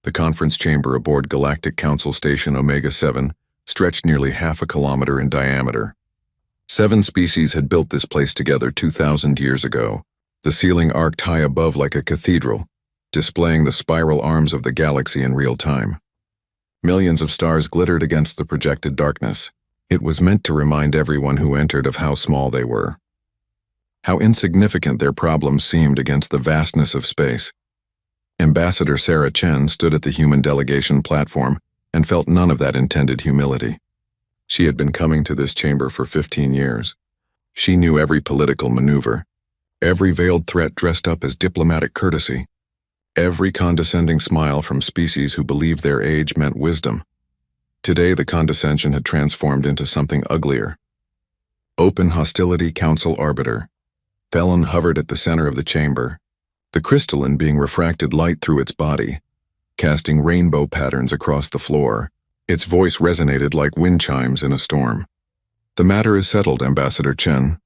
The conference chamber aboard Galactic Council Station Omega-7 stretched nearly half a kilometer in diameter. 7 species had built this place together 2,000 years ago. The ceiling arced high above like a cathedral, displaying the spiral arms of the galaxy in real time. Millions of stars glittered against the projected darkness. It was meant to remind everyone who entered of how small they were, how insignificant their problems seemed against the vastness of space. Ambassador Sarah Chen stood at the human delegation platform and felt none of that intended humility. She had been coming to this chamber for 15 years. She knew every political maneuver, every veiled threat dressed up as diplomatic courtesy, every condescending smile from species who believed their age meant wisdom. Today the condescension had transformed into something uglier. Open hostility, council arbiter. Felon hovered at the center of the chamber, the crystalline being refracted light through its body, casting rainbow patterns across the floor. Its voice resonated like wind chimes in a storm. The matter is settled, Ambassador Chen.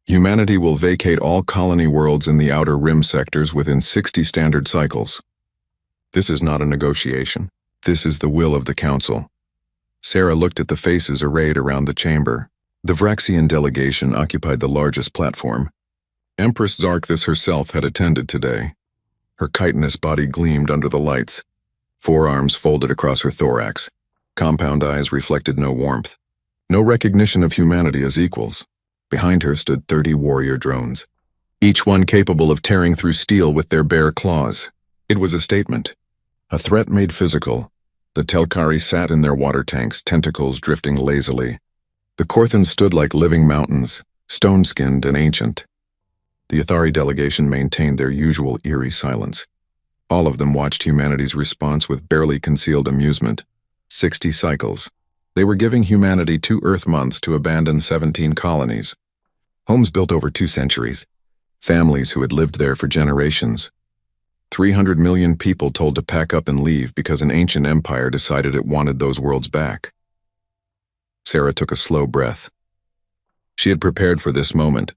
Humanity will vacate all colony worlds in the outer rim sectors within 60 standard cycles. This is not a negotiation. This is the will of the council. Sarah looked at the faces arrayed around the chamber. The Vraxian delegation occupied the largest platform. Empress Zarkthis herself had attended today. Her chitinous body gleamed under the lights, forearms folded across her thorax. Compound eyes reflected no warmth, no recognition of humanity as equals. Behind her stood 30 warrior drones, each one capable of tearing through steel with their bare claws. It was a statement, a threat made physical. The Telkari sat in their water tanks, tentacles drifting lazily. The Korthans stood like living mountains, stone-skinned and ancient. The Athari delegation maintained their usual eerie silence. All of them watched humanity's response with barely concealed amusement. 60 cycles. They were giving humanity 2 Earth months to abandon 17 colonies. Homes built over 2 centuries. Families who had lived there for generations. 300 million people told to pack up and leave because an ancient empire decided it wanted those worlds back. Sarah took a slow breath. She had prepared for this moment,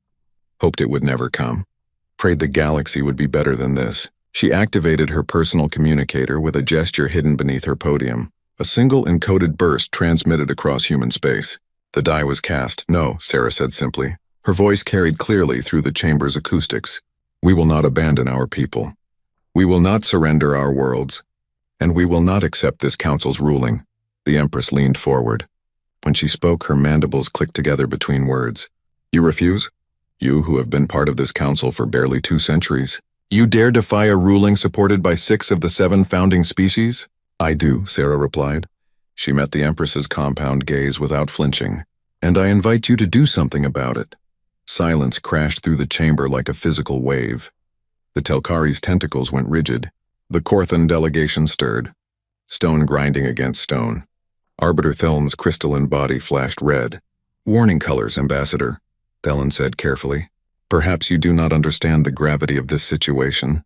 hoped it would never come, prayed the galaxy would be better than this. She activated her personal communicator with a gesture hidden beneath her podium. A single encoded burst transmitted across human space. The die was cast. No, Sarah said simply. Her voice carried clearly through the chamber's acoustics. We will not abandon our people. We will not surrender our worlds. And we will not accept this council's ruling. The Empress leaned forward. When she spoke, her mandibles clicked together between words. You refuse? You who have been part of this council for barely 2 centuries. You dare defy a ruling supported by 6 of the 7 founding species? I do, Sarah replied. She met the Empress's compound gaze without flinching. And I invite you to do something about it. Silence crashed through the chamber like a physical wave. The Telkari's tentacles went rigid. The Korthan delegation stirred, stone grinding against stone. Arbiter Thelon's crystalline body flashed red. Warning colors, Ambassador, Thelon said carefully. Perhaps you do not understand the gravity of this situation.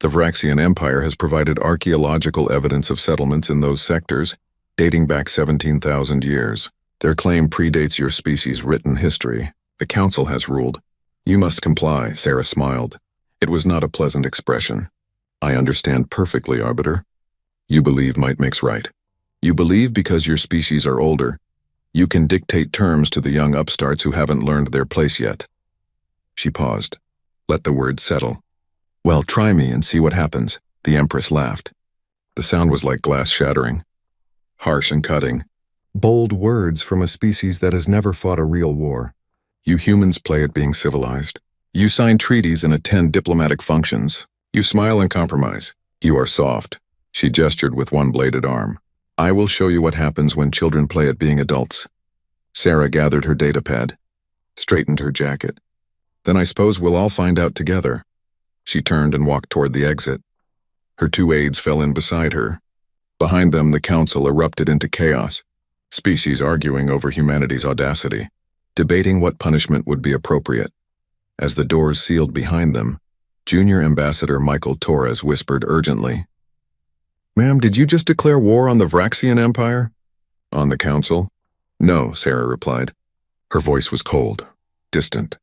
The Vraxian Empire has provided archaeological evidence of settlements in those sectors, dating back 17,000 years. Their claim predates your species' written history. The Council has ruled. You must comply, Sarah smiled. It was not a pleasant expression. I understand perfectly, Arbiter. You believe might makes right. You believe because your species are older. You can dictate terms to the young upstarts who haven't learned their place yet. She paused. Let the words settle. Well, try me and see what happens, the Empress laughed. The sound was like glass shattering. Harsh and cutting. Bold words from a species that has never fought a real war. You humans play at being civilized. You sign treaties and attend diplomatic functions. You smile and compromise. You are soft. She gestured with one bladed arm. I will show you what happens when children play at being adults. Sarah gathered her datapad, straightened her jacket. Then I suppose we'll all find out together. She turned and walked toward the exit. Her 2 aides fell in beside her. Behind them, the council erupted into chaos, species arguing over humanity's audacity, debating what punishment would be appropriate. As the doors sealed behind them, Junior Ambassador Michael Torres whispered urgently, Ma'am, did you just declare war on the Vraxian Empire? On the council? No, Sarah replied. Her voice was cold, distant.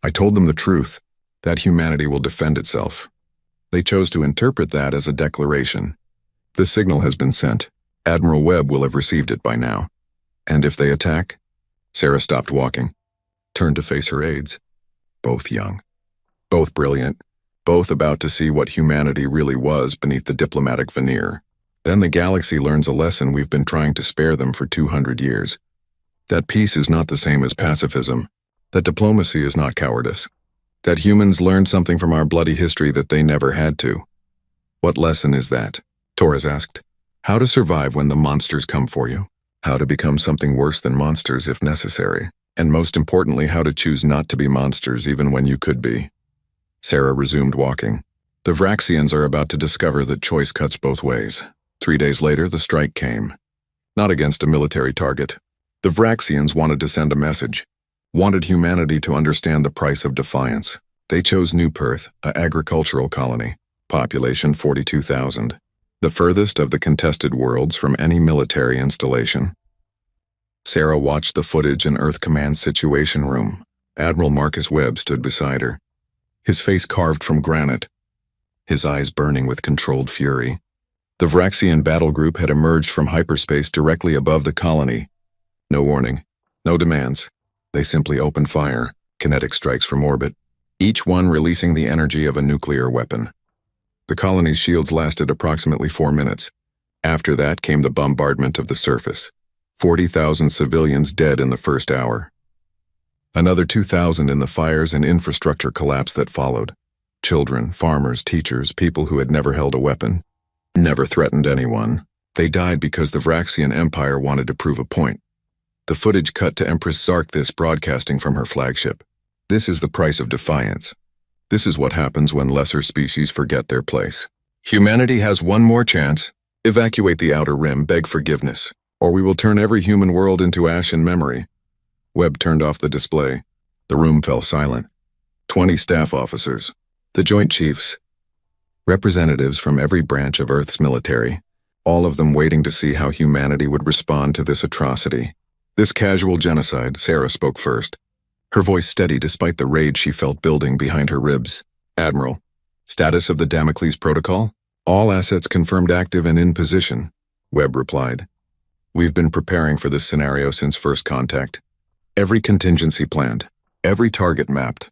I told them the truth, that humanity will defend itself. They chose to interpret that as a declaration. The signal has been sent. Admiral Webb will have received it by now. And if they attack? Sarah stopped walking, turned to face her aides. Both young. Both brilliant. Both about to see what humanity really was beneath the diplomatic veneer. Then the galaxy learns a lesson we've been trying to spare them for 200 years. That peace is not the same as pacifism. That diplomacy is not cowardice. That humans learned something from our bloody history that they never had to. What lesson is that? Torres asked. How to survive when the monsters come for you. How to become something worse than monsters if necessary. And most importantly, how to choose not to be monsters even when you could be. Sarah resumed walking. The Vraxians are about to discover that choice cuts both ways. 3 days later, the strike came. Not against a military target. The Vraxians wanted to send a message. Wanted humanity to understand the price of defiance. They chose New Perth, an agricultural colony. Population 42,000. The furthest of the contested worlds from any military installation. Sarah watched the footage in Earth Command's Situation Room. Admiral Marcus Webb stood beside her. His face carved from granite. His eyes burning with controlled fury. The Vraxian battle group had emerged from hyperspace directly above the colony. No warning. No demands. They simply opened fire, kinetic strikes from orbit, each one releasing the energy of a nuclear weapon. The colony's shields lasted approximately 4 minutes. After that came the bombardment of the surface. 40,000 civilians dead in the first hour. Another 2,000 in the fires and infrastructure collapse that followed. Children, farmers, teachers, people who had never held a weapon, never threatened anyone. They died because the Vraxian Empire wanted to prove a point. The footage cut to Empress Zarkthis broadcasting from her flagship. This is the price of defiance. This is what happens when lesser species forget their place. Humanity has one more chance. Evacuate the Outer Rim, beg forgiveness, or we will turn every human world into ash in memory. Webb turned off the display. The room fell silent. 20 staff officers, the Joint Chiefs, representatives from every branch of Earth's military, all of them waiting to see how humanity would respond to this atrocity. This casual genocide. Sarah spoke first. Her voice steady despite the rage she felt building behind her ribs. Admiral, status of the Damocles Protocol? All assets confirmed active and in position, Webb replied. We've been preparing for this scenario since first contact. Every contingency planned, every target mapped,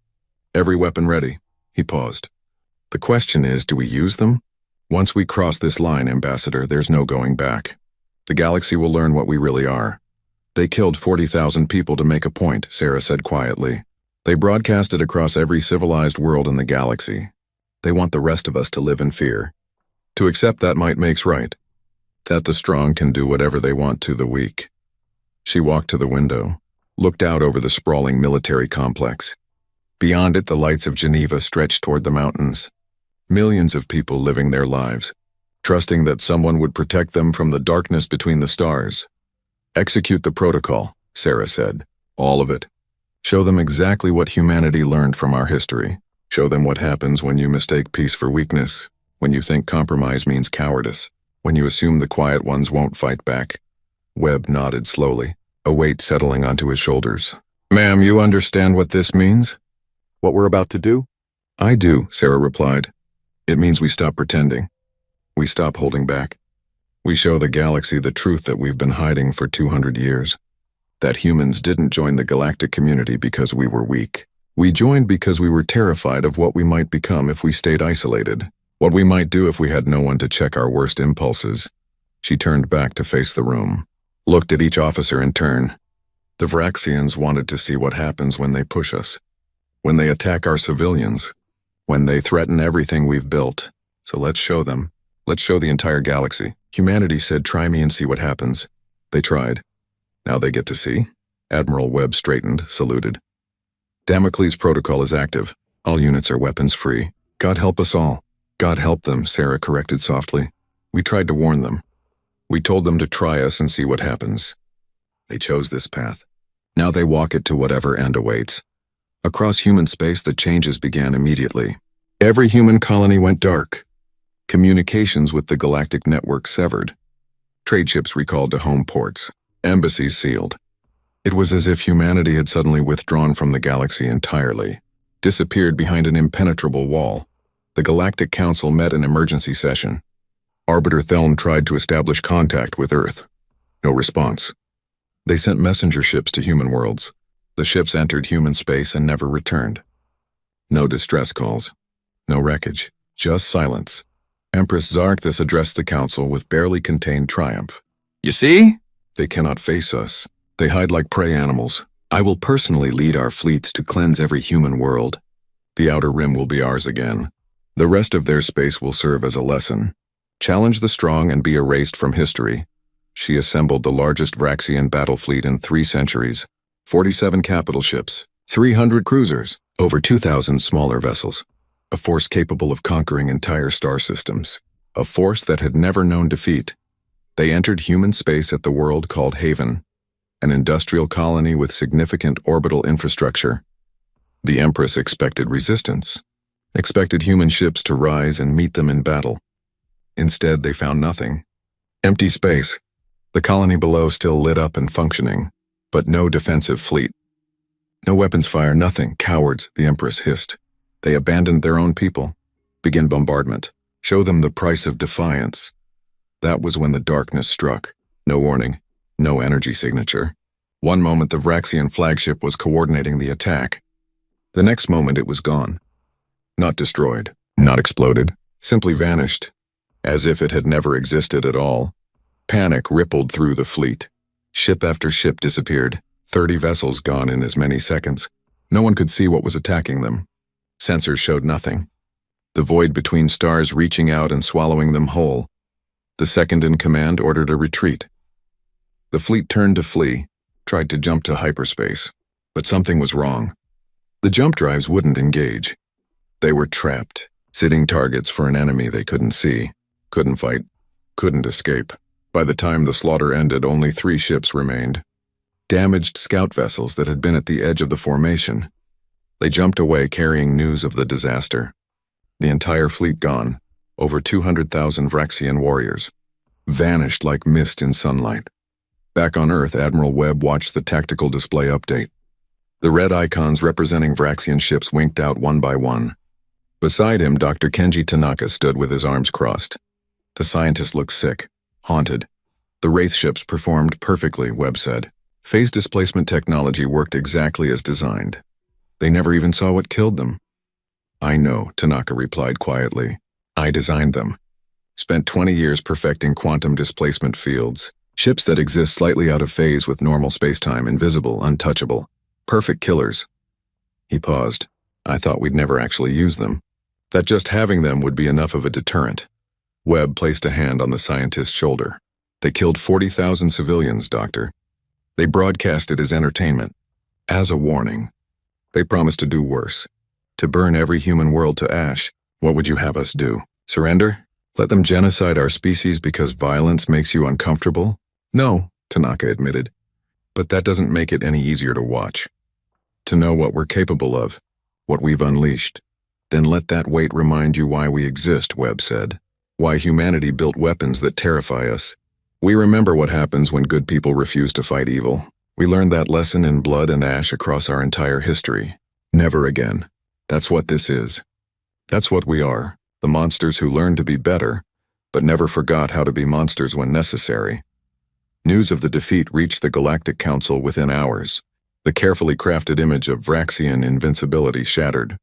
every weapon ready. He paused. The question is, do we use them? Once we cross this line, Ambassador, there's no going back. The galaxy will learn what we really are. They killed 40,000 people to make a point, Sarah said quietly. They broadcasted across every civilized world in the galaxy. They want the rest of us to live in fear. To accept that might makes right. That the strong can do whatever they want to the weak. She walked to the window, looked out over the sprawling military complex. Beyond it, the lights of Geneva stretched toward the mountains. Millions of people living their lives, trusting that someone would protect them from the darkness between the stars. Execute the protocol, Sarah said. All of it. Show them exactly what humanity learned from our history. Show them what happens when you mistake peace for weakness, when you think compromise means cowardice, when you assume the quiet ones won't fight back. Webb nodded slowly, a weight settling onto his shoulders. Ma'am, you understand what this means? What we're about to do? I do, Sarah replied. It means we stop pretending. We stop holding back. We show the galaxy the truth that we've been hiding for 200 years. That humans didn't join the galactic community because we were weak. We joined because we were terrified of what we might become if we stayed isolated. What we might do if we had no one to check our worst impulses. She turned back to face the room, looked at each officer in turn. The Vraxians wanted to see what happens when they push us. When they attack our civilians. When they threaten everything we've built. So let's show them. Let's show the entire galaxy. Humanity said, try me and see what happens. They tried. Now they get to see. Admiral Webb straightened, saluted. Damocles Protocol is active. All units are weapons-free. God help us all. God help them, Sarah corrected softly. We tried to warn them. We told them to try us and see what happens. They chose this path. Now they walk it to whatever end awaits. Across human space, the changes began immediately. Every human colony went dark. Communications with the galactic network severed. Trade ships recalled to home ports. Embassies sealed. It was as if humanity had suddenly withdrawn from the galaxy entirely, disappeared behind an impenetrable wall. The Galactic Council met in emergency session. Arbiter Thelm tried to establish contact with Earth. No response. They sent messenger ships to human worlds. The ships entered human space and never returned. No distress calls. No wreckage. Just silence. Empress Zarkthus addressed the council with barely contained triumph. You see? They cannot face us. They hide like prey animals. I will personally lead our fleets to cleanse every human world. The outer rim will be ours again. The rest of their space will serve as a lesson. Challenge the strong and be erased from history. She assembled the largest Vraxian battle fleet in 3 centuries. 47 capital ships, 300 cruisers, over 2,000 smaller vessels. A force capable of conquering entire star systems. A force that had never known defeat. They entered human space at the world called Haven, an industrial colony with significant orbital infrastructure. The Empress expected resistance, expected human ships to rise and meet them in battle. Instead, they found nothing. Empty space. The colony below still lit up and functioning, but no defensive fleet. No weapons fire, nothing. Cowards, the Empress hissed. They abandoned their own people. Begin bombardment. Show them the price of defiance. That was when the darkness struck. No warning. No energy signature. One moment the Vraxian flagship was coordinating the attack. The next moment it was gone. Not destroyed. Not exploded. Simply vanished. As if it had never existed at all. Panic rippled through the fleet. Ship after ship disappeared. 30 vessels gone in as many seconds. No one could see what was attacking them. Sensors showed nothing. The void between stars reaching out and swallowing them whole. The second in command ordered a retreat. The fleet turned to flee, tried to jump to hyperspace, but something was wrong. The jump drives wouldn't engage. They were trapped, sitting targets for an enemy they couldn't see, couldn't fight, couldn't escape. By the time the slaughter ended, only 3 ships remained. Damaged scout vessels that had been at the edge of the formation. They jumped away carrying news of the disaster. The entire fleet gone, over 200,000 Vraxian warriors. Vanished like mist in sunlight. Back on Earth, Admiral Webb watched the tactical display update. The red icons representing Vraxian ships winked out one by one. Beside him, Dr. Kenji Tanaka stood with his arms crossed. The scientist looked sick, haunted. The Wraith ships performed perfectly, Webb said. Phase displacement technology worked exactly as designed. They never even saw what killed them. I know, Tanaka replied quietly. I designed them. Spent 20 years perfecting quantum displacement fields. Ships that exist slightly out of phase with normal spacetime, invisible, untouchable. Perfect killers. He paused. I thought we'd never actually use them. That just having them would be enough of a deterrent. Webb placed a hand on the scientist's shoulder. They killed 40,000 civilians, Doctor. They broadcast it as entertainment, as a warning. They promised to do worse. To burn every human world to ash. What would you have us do? Surrender? Let them genocide our species because violence makes you uncomfortable? No, Tanaka admitted. But that doesn't make it any easier to watch. To know what we're capable of, what we've unleashed. Then let that weight remind you why we exist, Webb said. Why humanity built weapons that terrify us. We remember what happens when good people refuse to fight evil. We learned that lesson in blood and ash across our entire history. Never again. That's what this is. That's what we are, the monsters who learned to be better, but never forgot how to be monsters when necessary. News of the defeat reached the Galactic Council within hours. The carefully crafted image of Vraxian invincibility shattered.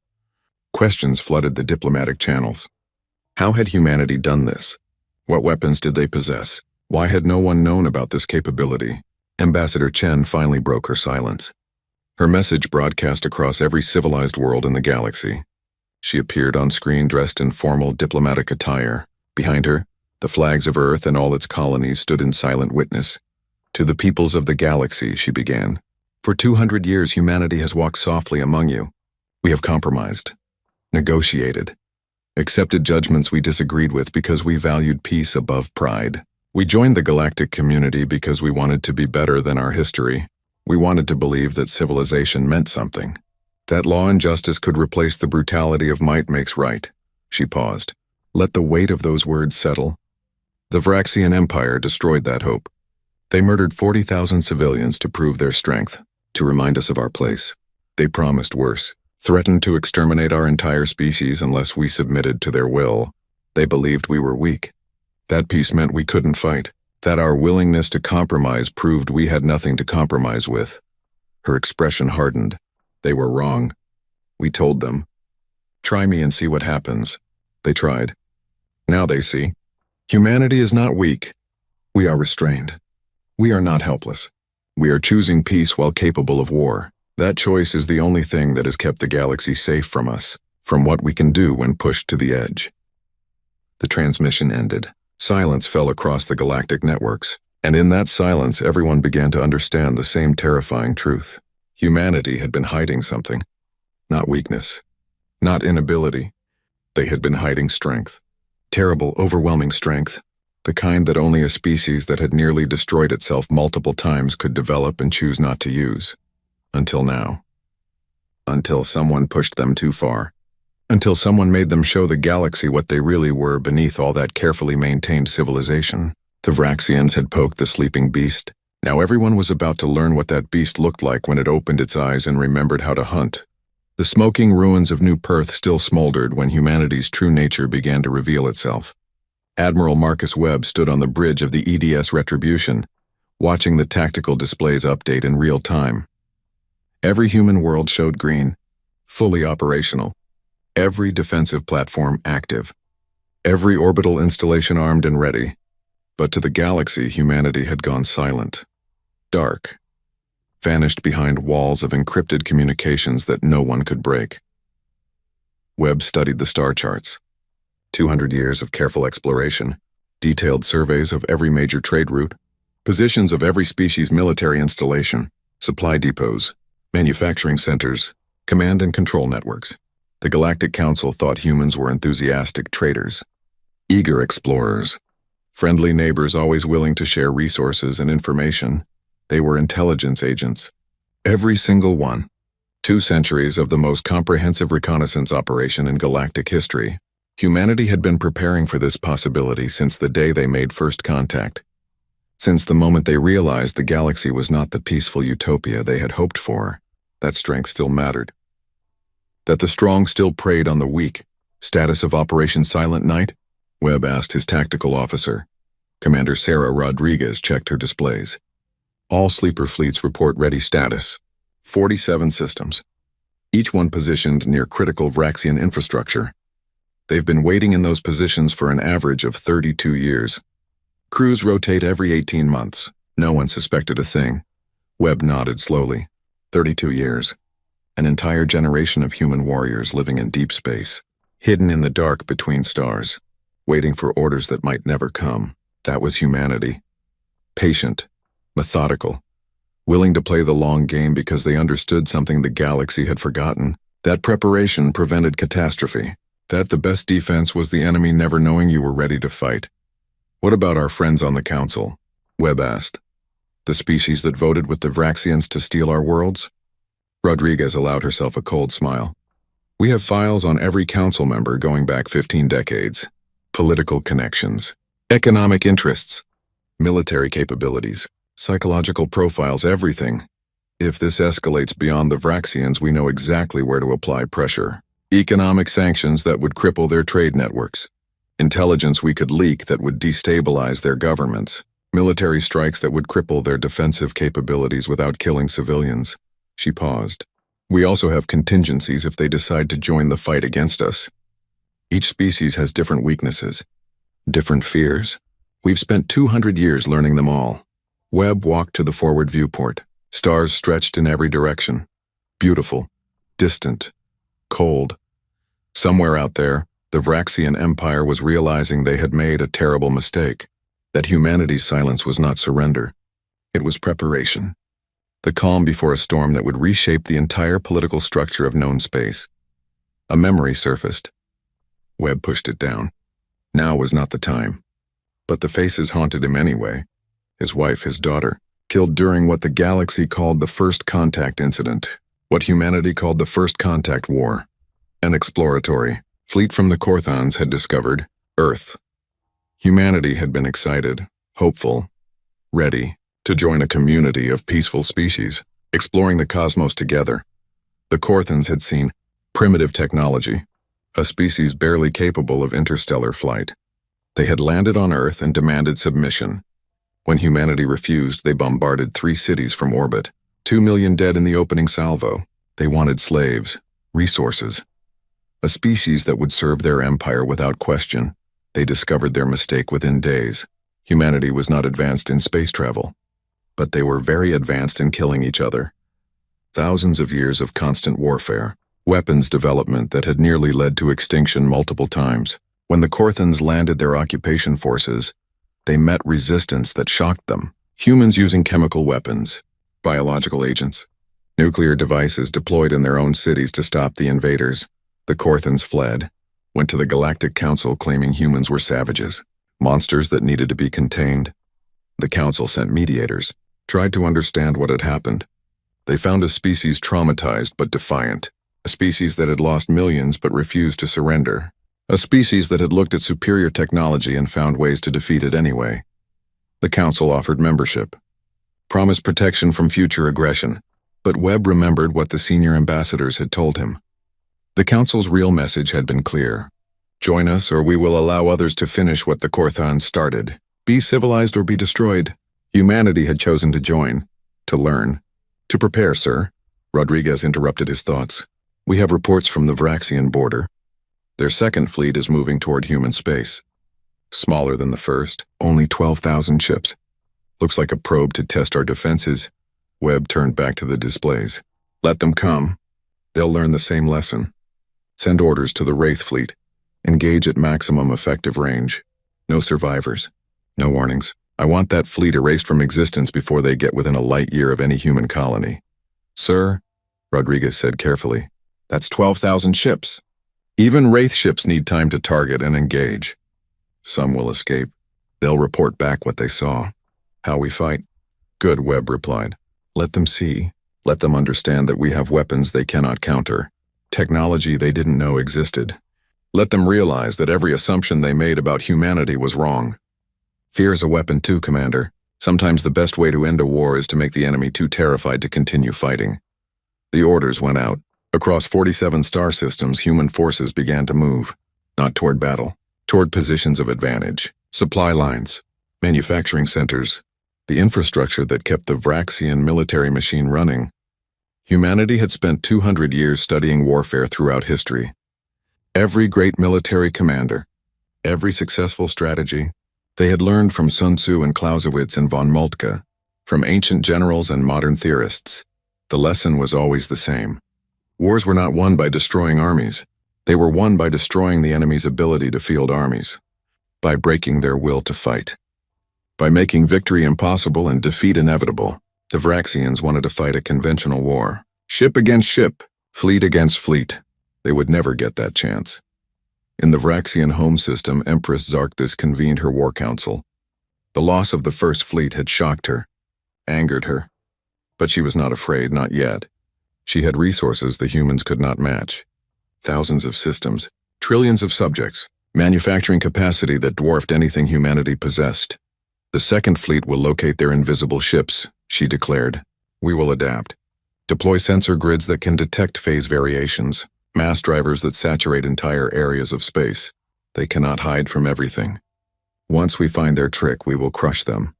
Questions flooded the diplomatic channels. How had humanity done this? What weapons did they possess? Why had no one known about this capability? Ambassador Chen finally broke her silence. Her message broadcast across every civilized world in the galaxy. She appeared on screen dressed in formal diplomatic attire. Behind her, the flags of Earth and all its colonies stood in silent witness. To the peoples of the galaxy, she began. For 200 years, humanity has walked softly among you. We have compromised, negotiated, accepted judgments we disagreed with because we valued peace above pride. We joined the galactic community because we wanted to be better than our history. We wanted to believe that civilization meant something. That law and justice could replace the brutality of might makes right. She paused. Let the weight of those words settle. The Vraxian Empire destroyed that hope. They murdered 40,000 civilians to prove their strength, to remind us of our place. They promised worse, threatened to exterminate our entire species unless we submitted to their will. They believed we were weak. That peace meant we couldn't fight, that our willingness to compromise proved we had nothing to compromise with. Her expression hardened. They were wrong. We told them. Try me and see what happens. They tried. Now they see. Humanity is not weak. We are restrained. We are not helpless. We are choosing peace while capable of war. That choice is the only thing that has kept the galaxy safe from us, from what we can do when pushed to the edge. The transmission ended. Silence fell across the galactic networks, and in that silence everyone began to understand the same terrifying truth. Humanity had been hiding something. Not weakness. Not inability. They had been hiding strength. Terrible, overwhelming strength. The kind that only a species that had nearly destroyed itself multiple times could develop and choose not to use. Until now. Until someone pushed them too far. Until someone made them show the galaxy what they really were beneath all that carefully maintained civilization. The Vraxians had poked the sleeping beast. Now everyone was about to learn what that beast looked like when it opened its eyes and remembered how to hunt. The smoking ruins of New Perth still smoldered when humanity's true nature began to reveal itself. Admiral Marcus Webb stood on the bridge of the EDS Retribution, watching the tactical displays update in real time. Every human world showed green, fully operational. Every defensive platform active. Every orbital installation armed and ready. But to the galaxy, humanity had gone silent. Dark. Vanished behind walls of encrypted communications that no one could break. Webb studied the star charts. 200 years of careful exploration, detailed surveys of every major trade route, positions of every species' military installation, supply depots, manufacturing centers, command and control networks. The Galactic Council thought humans were enthusiastic traders, eager explorers, friendly neighbors always willing to share resources and information. They were intelligence agents. Every single one. 2 centuries of the most comprehensive reconnaissance operation in galactic history. Humanity had been preparing for this possibility since the day they made first contact. Since the moment they realized the galaxy was not the peaceful utopia they had hoped for, that strength still mattered. That the strong still preyed on the weak. Status of Operation Silent Night? Webb asked his tactical officer. Commander Sarah Rodriguez checked her displays. All sleeper fleets report ready status. 47 systems. Each one positioned near critical Vraxian infrastructure. They've been waiting in those positions for an average of 32 years. Crews rotate every 18 months. No one suspected a thing. Webb nodded slowly. 32 years. An entire generation of human warriors living in deep space, hidden in the dark between stars, waiting for orders that might never come. That was humanity. Patient, methodical, willing to play the long game because they understood something the galaxy had forgotten. That preparation prevented catastrophe. That the best defense was the enemy never knowing you were ready to fight. What about our friends on the council? Webb asked. The species that voted with the Vraxians to steal our worlds? Rodriguez allowed herself a cold smile. We have files on every council member going back 15 decades. Political connections, economic interests, military capabilities, psychological profiles, everything. If this escalates beyond the Vraxians, we know exactly where to apply pressure. Economic sanctions that would cripple their trade networks. Intelligence we could leak that would destabilize their governments. Military strikes that would cripple their defensive capabilities without killing civilians. She paused. We also have contingencies if they decide to join the fight against us. Each species has different weaknesses, different fears. We've spent 200 years learning them all. Webb walked to the forward viewport. Stars stretched in every direction. Beautiful, distant, cold. Somewhere out there, the Vraxian Empire was realizing they had made a terrible mistake, that humanity's silence was not surrender. It was preparation. The calm before a storm that would reshape the entire political structure of known space. A memory surfaced. Webb pushed it down. Now was not the time. But the faces haunted him anyway. His wife, his daughter, killed during what the galaxy called the First Contact Incident, what humanity called the First Contact War. An exploratory fleet from the Corthons had discovered Earth. Humanity had been excited, hopeful, ready to join a community of peaceful species, exploring the cosmos together. The Corthons had seen primitive technology, a species barely capable of interstellar flight. They had landed on Earth and demanded submission. When humanity refused, they bombarded 3 cities from orbit. 2 million dead in the opening salvo. They wanted slaves, resources, a species that would serve their empire without question. They discovered their mistake within days. Humanity was not advanced in space travel, but they were very advanced in killing each other. Thousands of years of constant warfare, weapons development that had nearly led to extinction multiple times. When the Korthans landed their occupation forces, they met resistance that shocked them. Humans using chemical weapons, biological agents, nuclear devices deployed in their own cities to stop the invaders. The Korthans fled, went to the Galactic Council claiming humans were savages, monsters that needed to be contained. The Council sent mediators, tried to understand what had happened. They found a species traumatized but defiant, a species that had lost millions but refused to surrender, a species that had looked at superior technology and found ways to defeat it anyway. The Council offered membership, promised protection from future aggression, but Webb remembered what the senior ambassadors had told him. The Council's real message had been clear. Join us or we will allow others to finish what the Korthans started. Be civilized or be destroyed. Humanity had chosen to join, to learn. To prepare, sir. Rodriguez interrupted his thoughts. We have reports from the Vraxian border. Their second fleet is moving toward human space. Smaller than the first, only 12,000 ships. Looks like a probe to test our defenses. Webb turned back to the displays. Let them come. They'll learn the same lesson. Send orders to the Wraith fleet. Engage at maximum effective range. No survivors. No warnings. I want that fleet erased from existence before they get within a light year of any human colony. Sir, Rodriguez said carefully, that's 12,000 ships. Even Wraith ships need time to target and engage. Some will escape. They'll report back what they saw. How we fight. Good, Webb replied. Let them see. Let them understand that we have weapons they cannot counter. Technology they didn't know existed. Let them realize that every assumption they made about humanity was wrong. Fear is a weapon too, Commander. Sometimes the best way to end a war is to make the enemy too terrified to continue fighting. The orders went out. Across 47 star systems, human forces began to move. Not toward battle, toward positions of advantage. Supply lines, manufacturing centers, the infrastructure that kept the Vraxian military machine running. Humanity had spent 200 years studying warfare throughout history. Every great military commander, every successful strategy, they had learned from Sun Tzu and Clausewitz and von Moltke, from ancient generals and modern theorists. The lesson was always the same. Wars were not won by destroying armies. They were won by destroying the enemy's ability to field armies, by breaking their will to fight. By making victory impossible and defeat inevitable, the Vraxians wanted to fight a conventional war. Ship against ship, fleet against fleet. They would never get that chance. In the Vraxian home system, Empress Zarkthus convened her war council. The loss of the First Fleet had shocked her, angered her. But she was not afraid, not yet. She had resources the humans could not match. Thousands of systems, trillions of subjects, manufacturing capacity that dwarfed anything humanity possessed. The Second Fleet will locate their invisible ships, she declared. We will adapt. Deploy sensor grids that can detect phase variations, mass drivers that saturate entire areas of space. They cannot hide from everything. Once we find their trick, we will crush them.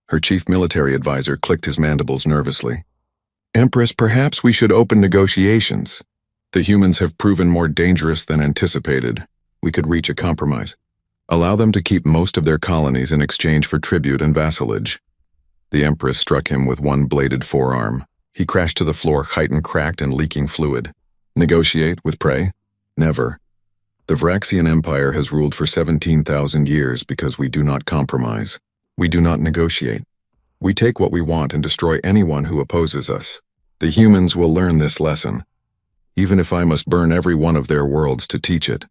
Her chief military advisor clicked his mandibles nervously. Empress, perhaps we should open negotiations. The humans have proven more dangerous than anticipated. We could reach a compromise. Allow them to keep most of their colonies in exchange for tribute and vassalage. The Empress struck him with one bladed forearm. He crashed to the floor, chitin cracked and leaking fluid. Negotiate with prey? Never. The Vraxian Empire has ruled for 17,000 years because we do not compromise. We do not negotiate. We take what we want and destroy anyone who opposes us. The humans will learn this lesson, even if I must burn every one of their worlds to teach it.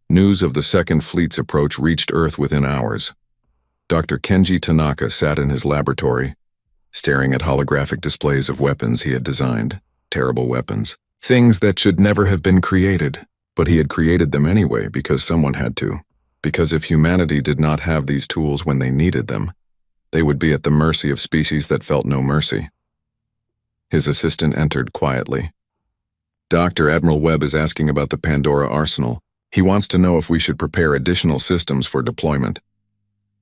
News of the Second Fleet's approach reached Earth within hours. Dr. Kenji Tanaka sat in his laboratory, staring at holographic displays of weapons he had designed. Terrible weapons. Things that should never have been created. But he had created them anyway because someone had to. Because if humanity did not have these tools when they needed them, they would be at the mercy of species that felt no mercy. His assistant entered quietly. Dr. Admiral Webb is asking about the Pandora arsenal. He wants to know if we should prepare additional systems for deployment.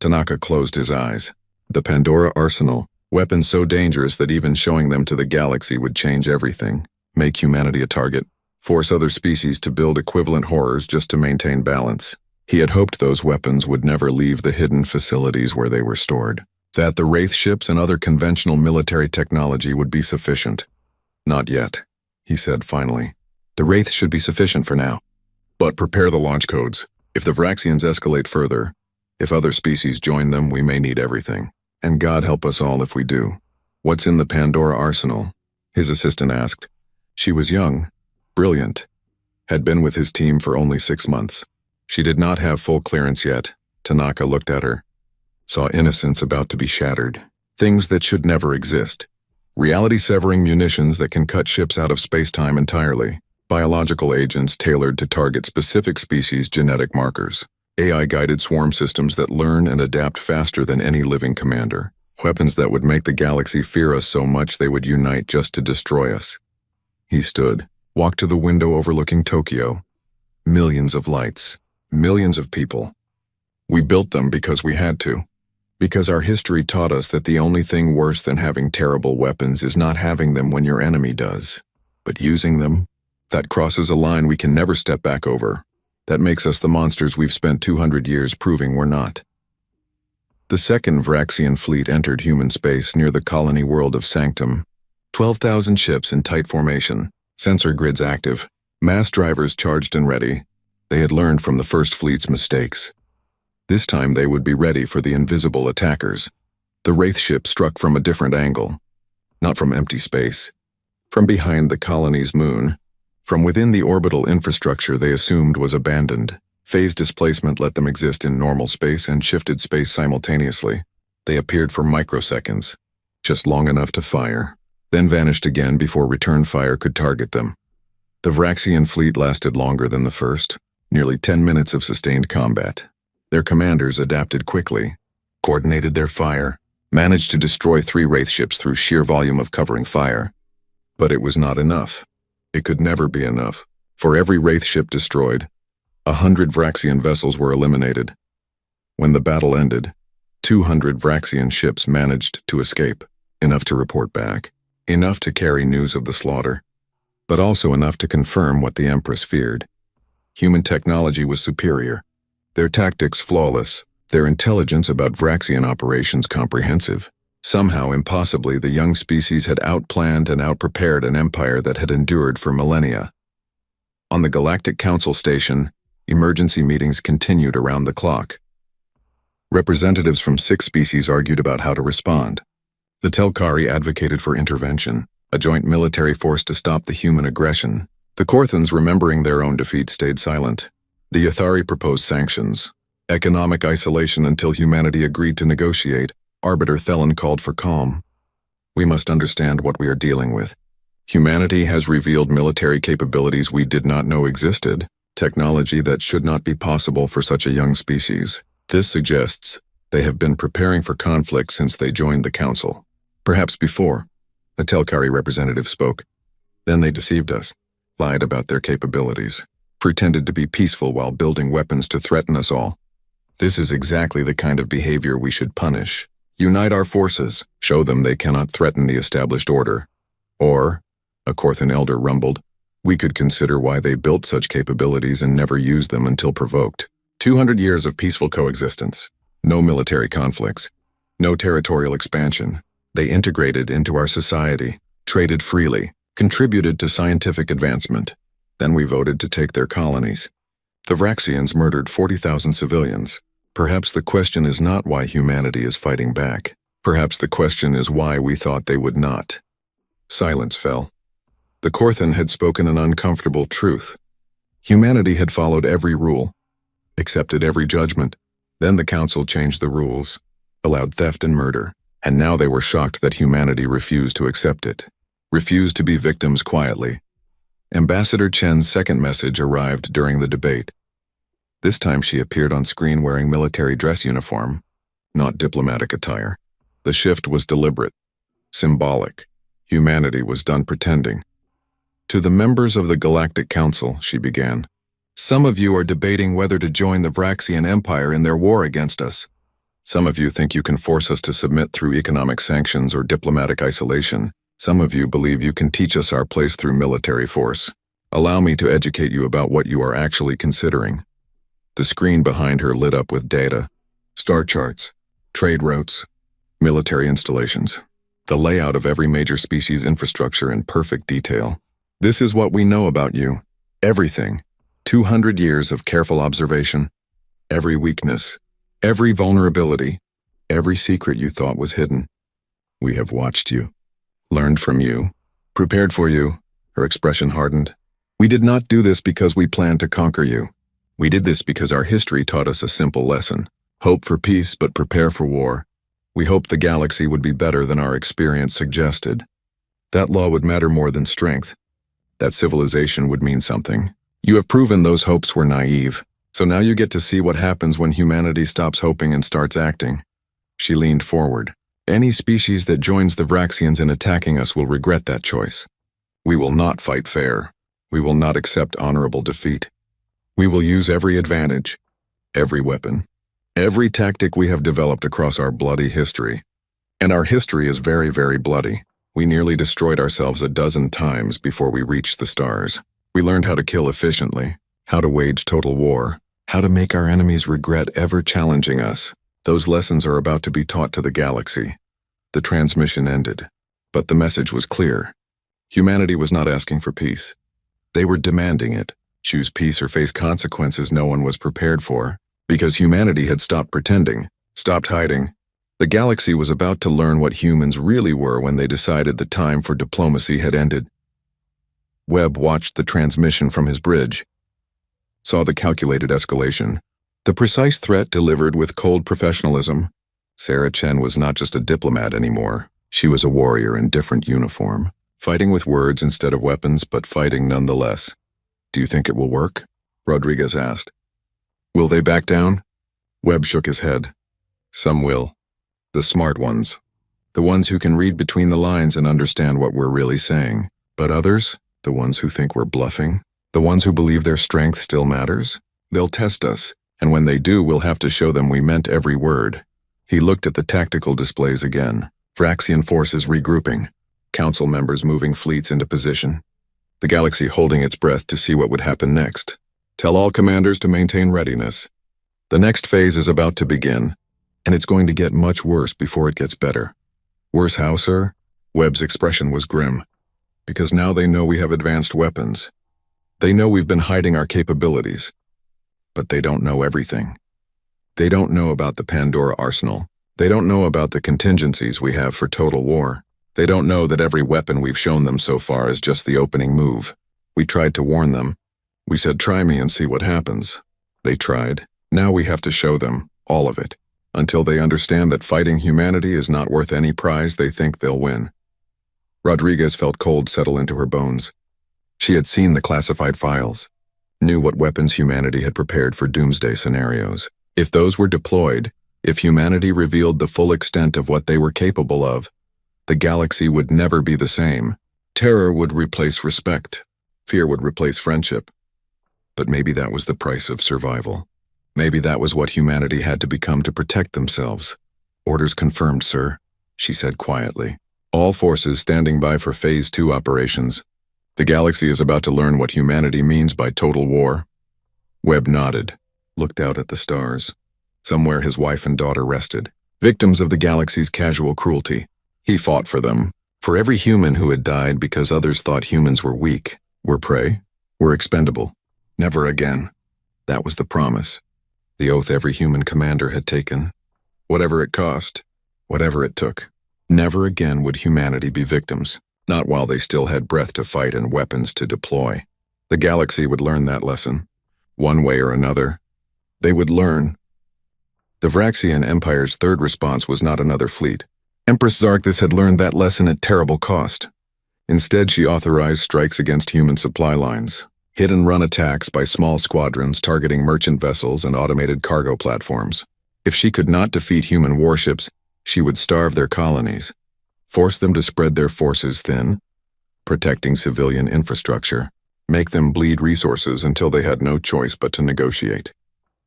Tanaka closed his eyes. The Pandora arsenal, weapons so dangerous that even showing them to the galaxy would change everything, make humanity a target, force other species to build equivalent horrors just to maintain balance. He had hoped those weapons would never leave the hidden facilities where they were stored, that the Wraith ships and other conventional military technology would be sufficient. Not yet, he said finally. The Wraith should be sufficient for now. But prepare the launch codes. If the Vraxians escalate further, if other species join them, we may need everything. And God help us all if we do. What's in the Pandora arsenal? His assistant asked. She was young, brilliant, had been with his team for only 6 months. She did not have full clearance yet. Tanaka looked at her, saw innocence about to be shattered. Things that should never exist. Reality-severing munitions that can cut ships out of space-time entirely. Biological agents tailored to target specific species' genetic markers. AI-guided swarm systems that learn and adapt faster than any living commander. Weapons that would make the galaxy fear us so much they would unite just to destroy us. He stood, walked to the window overlooking Tokyo. Millions of lights. Millions of people. We built them because we had to. Because our history taught us that the only thing worse than having terrible weapons is not having them when your enemy does. But using them, that crosses a line we can never step back over. That makes us the monsters we've spent 200 years proving we're not. The second Vraxian fleet entered human space near the colony world of Sanctum. 12,000 ships in tight formation, sensor grids active, mass drivers charged and ready. They had learned from the first fleet's mistakes. This time they would be ready for the invisible attackers. The Wraith ship struck from a different angle. Not from empty space. From behind the colony's moon. From within the orbital infrastructure they assumed was abandoned. Phase displacement let them exist in normal space and shifted space simultaneously. They appeared for microseconds, just long enough to fire, then vanished again before return fire could target them. The Vraxian fleet lasted longer than the first, nearly 10 minutes of sustained combat. Their commanders adapted quickly, coordinated their fire, managed to destroy 3 Wraith ships through sheer volume of covering fire. But it was not enough. It could never be enough. For every Wraith ship destroyed, 100 Vraxian vessels were eliminated. When the battle ended, 200 Vraxian ships managed to escape, enough to report back, enough to carry news of the slaughter, but also enough to confirm what the Empress feared. Human technology was superior, their tactics flawless, their intelligence about Vraxian operations comprehensive. Somehow, impossibly, the young species had outplanned and outprepared an empire that had endured for millennia. On the Galactic Council station, emergency meetings continued around the clock. Representatives from 6 species argued about how to respond. The Telkari advocated for intervention, a joint military force to stop the human aggression. The Korthans, remembering their own defeat, stayed silent. The Yathari proposed sanctions, economic isolation until humanity agreed to negotiate. Arbiter Thelen called for calm. We must understand what we are dealing with. Humanity has revealed military capabilities we did not know existed, technology that should not be possible for such a young species. This suggests they have been preparing for conflict since they joined the Council. Perhaps before, a Telkari representative spoke. Then they deceived us, lied about their capabilities, pretended to be peaceful while building weapons to threaten us all. This is exactly the kind of behavior we should punish. Unite our forces, show them they cannot threaten the established order. Or, a Korthan elder rumbled, we could consider why they built such capabilities and never used them until provoked. 200 years of peaceful coexistence. No military conflicts. No territorial expansion. They integrated into our society, traded freely, contributed to scientific advancement. Then we voted to take their colonies. The Vraxians murdered 40,000 civilians. Perhaps the question is not why humanity is fighting back. Perhaps the question is why we thought they would not. Silence fell. The Korthan had spoken an uncomfortable truth. Humanity had followed every rule, accepted every judgment. Then the Council changed the rules, allowed theft and murder, and now they were shocked that humanity refused to accept it, refused to be victims quietly. Ambassador Chen's second message arrived during the debate. This time she appeared on screen wearing military dress uniform, not diplomatic attire. The shift was deliberate, symbolic. Humanity was done pretending. To the members of the Galactic Council, she began, Some of you are debating whether to join the Vraxian Empire in their war against us. Some of you think you can force us to submit through economic sanctions or diplomatic isolation. Some of you believe you can teach us our place through military force. Allow me to educate you about what you are actually considering. The screen behind her lit up with data, star charts, trade routes, military installations, the layout of every major species infrastructure in perfect detail. This is what we know about you. Everything. 200 years of careful observation. Every weakness, every vulnerability, every secret you thought was hidden. We have watched you, learned from you, prepared for you. Her expression hardened. We did not do this because we planned to conquer you. We did this because our history taught us a simple lesson. Hope for peace, but prepare for war. We hoped the galaxy would be better than our experience suggested. That law would matter more than strength. That civilization would mean something. You have proven those hopes were naive, so now you get to see what happens when humanity stops hoping and starts acting. She leaned forward. Any species that joins the Vraxians in attacking us will regret that choice. We will not fight fair. We will not accept honorable defeat. We will use every advantage, every weapon, every tactic we have developed across our bloody history. And our history is very, very bloody. We nearly destroyed ourselves a dozen times before we reached the stars. We learned how to kill efficiently, how to wage total war, how to make our enemies regret ever challenging us. Those lessons are about to be taught to the galaxy. The transmission ended, but the message was clear. Humanity was not asking for peace. They were demanding it. Choose peace or face consequences no one was prepared for. Because humanity had stopped pretending, stopped hiding. The galaxy was about to learn what humans really were when they decided the time for diplomacy had ended. Webb watched the transmission from his bridge, saw the calculated escalation, the precise threat delivered with cold professionalism. Sarah Chen was not just a diplomat anymore. She was a warrior in different uniform, fighting with words instead of weapons, but fighting nonetheless. Do you think it will work? Rodriguez asked. Will they back down? Webb shook his head. Some will. The smart ones. The ones who can read between the lines and understand what we're really saying. But others? The ones who think we're bluffing? The ones who believe their strength still matters? They'll test us, and when they do, we'll have to show them we meant every word. He looked at the tactical displays again. Vraxian forces regrouping. Council members moving fleets into position. The galaxy holding its breath to see what would happen next. Tell all commanders to maintain readiness. The next phase is about to begin, and it's going to get much worse before it gets better. Worse how, sir? Webb's expression was grim. Because now they know we have advanced weapons. They know we've been hiding our capabilities. But they don't know everything. They don't know about the Pandora arsenal. They don't know about the contingencies we have for total war. They don't know that every weapon we've shown them so far is just the opening move. We tried to warn them. We said, try me and see what happens. They tried. Now we have to show them, all of it, until they understand that fighting humanity is not worth any prize they think they'll win. Rodriguez felt cold settle into her bones. She had seen the classified files, knew what weapons humanity had prepared for doomsday scenarios. If those were deployed, if humanity revealed the full extent of what they were capable of, the galaxy would never be the same. Terror would replace respect. Fear would replace friendship. But maybe that was the price of survival. Maybe that was what humanity had to become to protect themselves. Orders confirmed, sir, she said quietly. All forces standing by for Phase 2 operations. The galaxy is about to learn what humanity means by total war. Webb nodded, looked out at the stars. Somewhere his wife and daughter rested, victims of the galaxy's casual cruelty. He fought for them, for every human who had died because others thought humans were weak, were prey, were expendable. Never again. That was the promise. The oath every human commander had taken. Whatever it cost, whatever it took. Never again would humanity be victims, not while they still had breath to fight and weapons to deploy. The galaxy would learn that lesson. One way or another. They would learn. The Vraxian Empire's third response was not another fleet. Empress Zarkthus had learned that lesson at terrible cost. Instead, she authorized strikes against human supply lines, hit-and-run attacks by small squadrons targeting merchant vessels and automated cargo platforms. If she could not defeat human warships, she would starve their colonies, force them to spread their forces thin, protecting civilian infrastructure. make them bleed resources until they had no choice but to negotiate.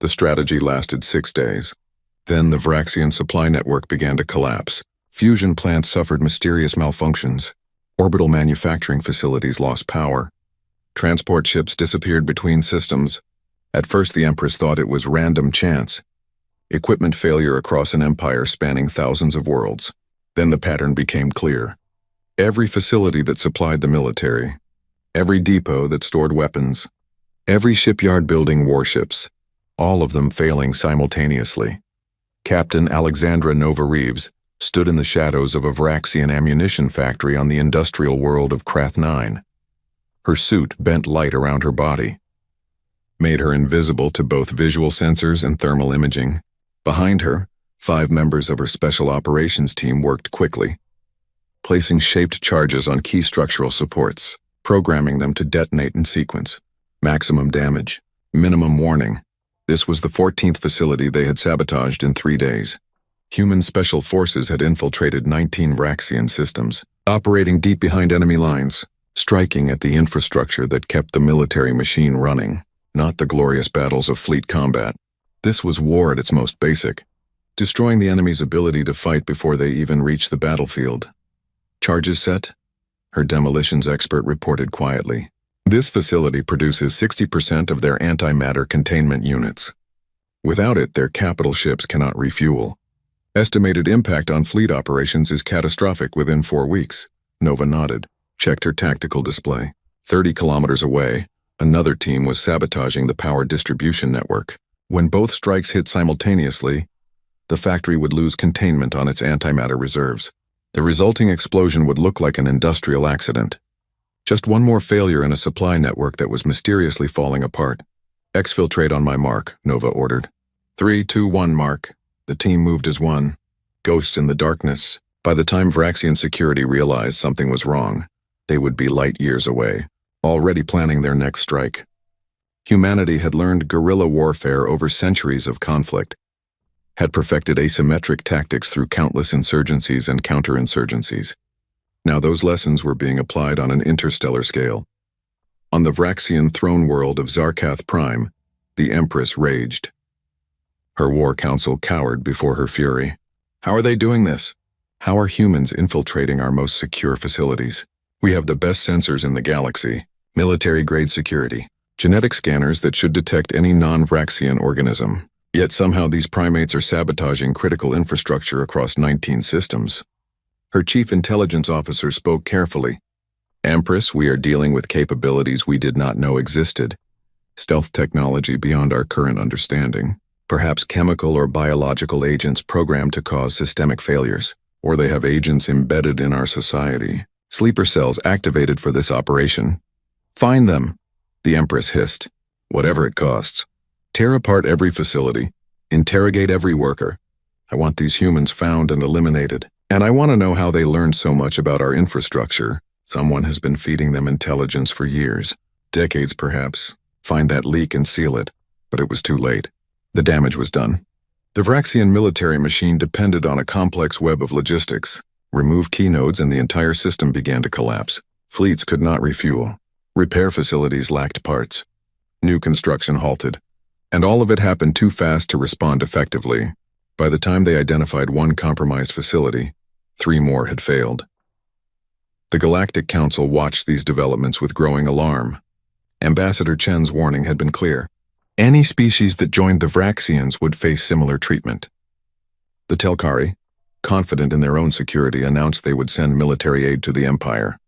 The strategy lasted 6 days. Then the Vraxian supply network began to collapse. Fusion plants suffered mysterious malfunctions. Orbital manufacturing facilities lost power. Transport ships disappeared between systems. At first, the Empress thought it was random chance. Equipment failure across an empire spanning thousands of worlds. Then the pattern became clear. Every facility that supplied the military, every depot that stored weapons, every shipyard building warships, all of them failing simultaneously. Captain Alexandra Nova Reeves stood in the shadows of a Vraxian ammunition factory on the industrial world of Krath 9. Her suit bent light around her body, made her invisible to both visual sensors and thermal imaging. Behind her, 5 members of her special operations team worked quickly, placing shaped charges on key structural supports, programming them to detonate in sequence. Maximum damage, minimum warning. This was the 14th facility they had sabotaged in 3 days. Human special forces had infiltrated 19 Vraxian systems, operating deep behind enemy lines, striking at the infrastructure that kept the military machine running, not the glorious battles of fleet combat. This was war at its most basic, destroying the enemy's ability to fight before they even reached the battlefield. Charges set? Her demolitions expert reported quietly. This facility produces 60% of their antimatter containment units. Without it, their capital ships cannot refuel. Estimated impact on fleet operations is catastrophic within 4 weeks. Nova nodded, checked her tactical display. 30 kilometers away, another team was sabotaging the power distribution network. When both strikes hit simultaneously, the factory would lose containment on its antimatter reserves. The resulting explosion would look like an industrial accident. Just one more failure in a supply network that was mysteriously falling apart. Exfiltrate on my mark, Nova ordered. 3, 2, 1 mark. The team moved as one. Ghosts in the darkness. By the time Vraxian security realized something was wrong, they would be light years away, already planning their next strike. Humanity had learned guerrilla warfare over centuries of conflict, had perfected asymmetric tactics through countless insurgencies and counterinsurgencies. Now those lessons were being applied on an interstellar scale. On the Vraxian throne world of Zarkath Prime, the Empress raged. Her war council cowered before her fury. How are they doing this? How are humans infiltrating our most secure facilities? We have the best sensors in the galaxy, military-grade security, genetic scanners that should detect any non-Vraxian organism. Yet somehow these primates are sabotaging critical infrastructure across 19 systems. Her chief intelligence officer spoke carefully. Empress, we are dealing with capabilities we did not know existed. Stealth technology beyond our current understanding. Perhaps chemical or biological agents programmed to cause systemic failures. Or they have agents embedded in our society. Sleeper cells activated for this operation. Find them, the Empress hissed. Whatever it costs. Tear apart every facility. Interrogate every worker. I want these humans found and eliminated. And I want to know how they learned so much about our infrastructure. Someone has been feeding them intelligence for years. Decades, perhaps. Find that leak and seal it. But it was too late. The damage was done. The Vraxian military machine depended on a complex web of logistics. Remove key nodes and the entire system began to collapse. Fleets could not refuel. Repair facilities lacked parts. New construction halted. And all of it happened too fast to respond effectively. By the time they identified one compromised facility, 3 more had failed. The Galactic Council watched these developments with growing alarm. Ambassador Chen's warning had been clear. Any species that joined the Vraxians would face similar treatment. The Telkari, confident in their own security, announced they would send military aid to the Empire.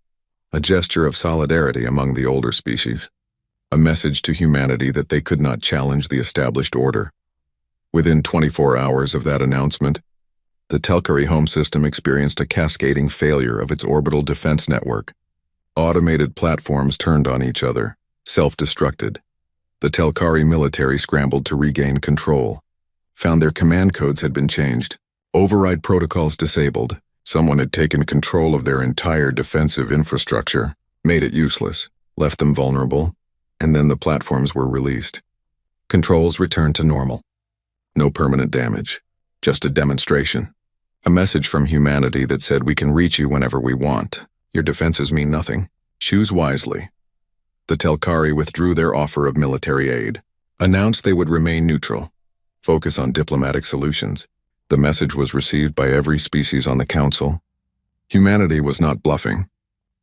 A gesture of solidarity among the older species. A message to humanity that they could not challenge the established order. Within 24 hours of that announcement, the Telkari home system experienced a cascading failure of its orbital defense network. Automated platforms turned on each other, self-destructed. The Telkari military scrambled to regain control, found their command codes had been changed, override protocols disabled. Someone had taken control of their entire defensive infrastructure, made it useless, left them vulnerable, and then the platforms were released. Controls returned to normal. No permanent damage, just a demonstration. A message from humanity that said we can reach you whenever we want. Your defenses mean nothing. Choose wisely. The Telkari withdrew their offer of military aid, announced they would remain neutral, focus on diplomatic solutions. The message was received by every species on the council. Humanity was not bluffing.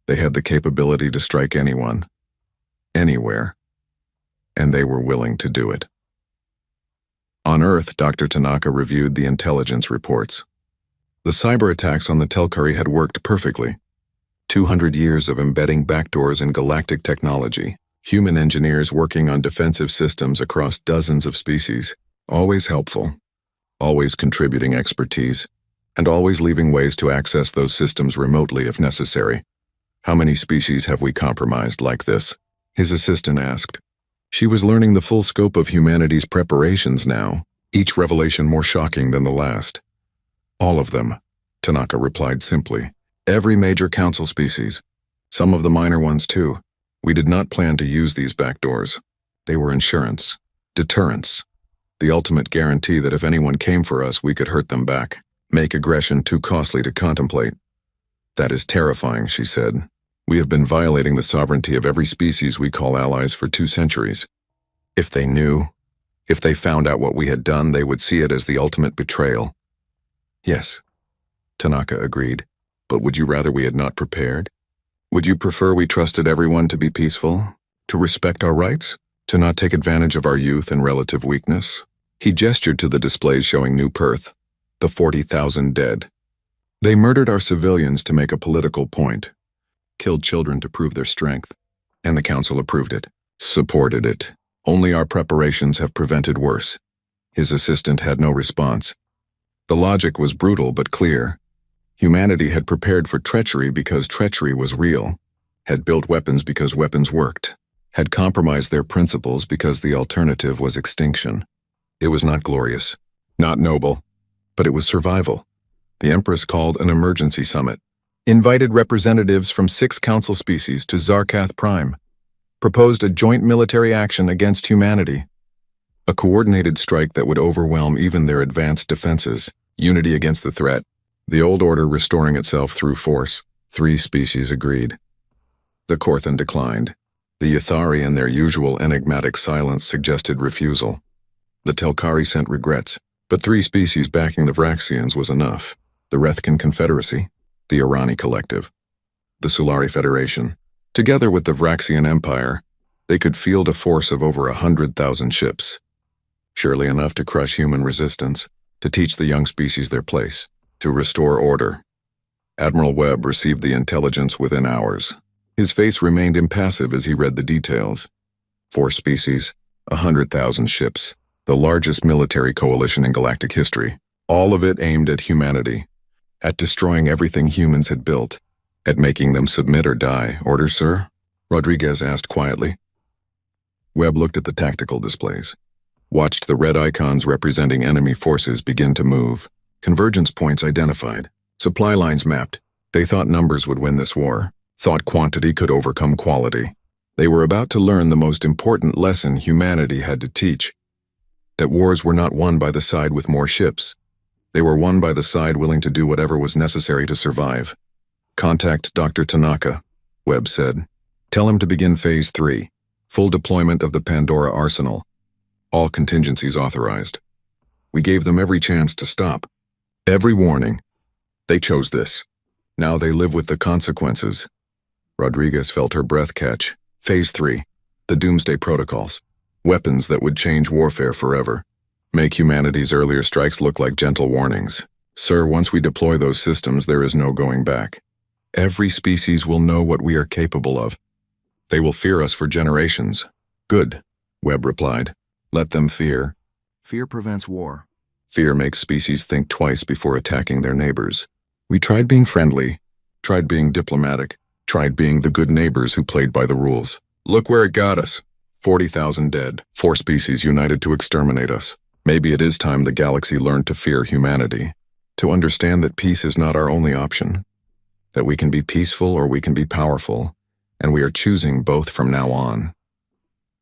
They had the capability to strike anyone, anywhere, and they were willing to do it. On Earth, Dr. Tanaka reviewed the intelligence reports. The cyber attacks on the Telkari had worked perfectly. 200 years of embedding backdoors in galactic technology, human engineers working on defensive systems across dozens of species, always helpful, always contributing expertise, and always leaving ways to access those systems remotely if necessary. How many species have we compromised like this? His assistant asked. She was learning the full scope of humanity's preparations now, each revelation more shocking than the last. All of them, Tanaka replied simply. Every major council species. Some of the minor ones too. We did not plan to use these backdoors. They were insurance, deterrence, the ultimate guarantee that if anyone came for us, we could hurt them back, make aggression too costly to contemplate. That is terrifying, she said. We have been violating the sovereignty of every species we call allies for 2 centuries. If they knew, if they found out what we had done, they would see it as the ultimate betrayal. Yes, Tanaka agreed. But would you rather we had not prepared? Would you prefer we trusted everyone to be peaceful, to respect our rights, to not take advantage of our youth and relative weakness? He gestured to the displays showing New Perth, the 40,000 dead. They murdered our civilians to make a political point, killed children to prove their strength, and the council approved it, supported it. Only our preparations have prevented worse. His assistant had no response. The logic was brutal but clear. Humanity had prepared for treachery because treachery was real, had built weapons because weapons worked, had compromised their principles because the alternative was extinction. It was not glorious, not noble, but it was survival. The Empress called an emergency summit, invited representatives from 6 council species to Zarkath Prime, proposed a joint military action against humanity, a coordinated strike that would overwhelm even their advanced defenses, unity against the threat. The old order restoring itself through force. 3 species agreed. The Korthan declined. The Yathari in their usual enigmatic silence suggested refusal. The Telkari sent regrets, but 3 species backing the Vraxians was enough. The Rethkin Confederacy, the Irani Collective, the Sulari Federation. Together with the Vraxian Empire, they could field a force of over 100,000 ships. Surely enough to crush human resistance, to teach the young species their place, to restore order. Admiral Webb received the intelligence within hours. His face remained impassive as he read the details. 4 species, 100,000 ships, the largest military coalition in galactic history, all of it aimed at humanity, at destroying everything humans had built, at making them submit or die. Order, sir? Rodriguez asked quietly. Webb looked at the tactical displays, watched the red icons representing enemy forces begin to move. Convergence points identified, supply lines mapped. They thought numbers would win this war, thought quantity could overcome quality. They were about to learn the most important lesson humanity had to teach, that wars were not won by the side with more ships. They were won by the side willing to do whatever was necessary to survive. Contact Dr. Tanaka, Webb said. Tell him to begin Phase 3, full deployment of the Pandora arsenal. All contingencies authorized. We gave them every chance to stop. Every warning. They chose this. Now they live with the consequences. Rodriguez felt her breath catch. Phase 3. The Doomsday Protocols. Weapons that would change warfare forever. Make humanity's earlier strikes look like gentle warnings. Sir, once we deploy those systems, there is no going back. Every species will know what we are capable of. They will fear us for generations. Good, Webb replied. Let them fear. Fear prevents war. Fear makes species think twice before attacking their neighbors. We tried being friendly, tried being diplomatic, tried being the good neighbors who played by the rules. Look where it got us. 40,000 dead, 4 species united to exterminate us. Maybe it is time the galaxy learned to fear humanity, to understand that peace is not our only option, that we can be peaceful or we can be powerful, and we are choosing both from now on.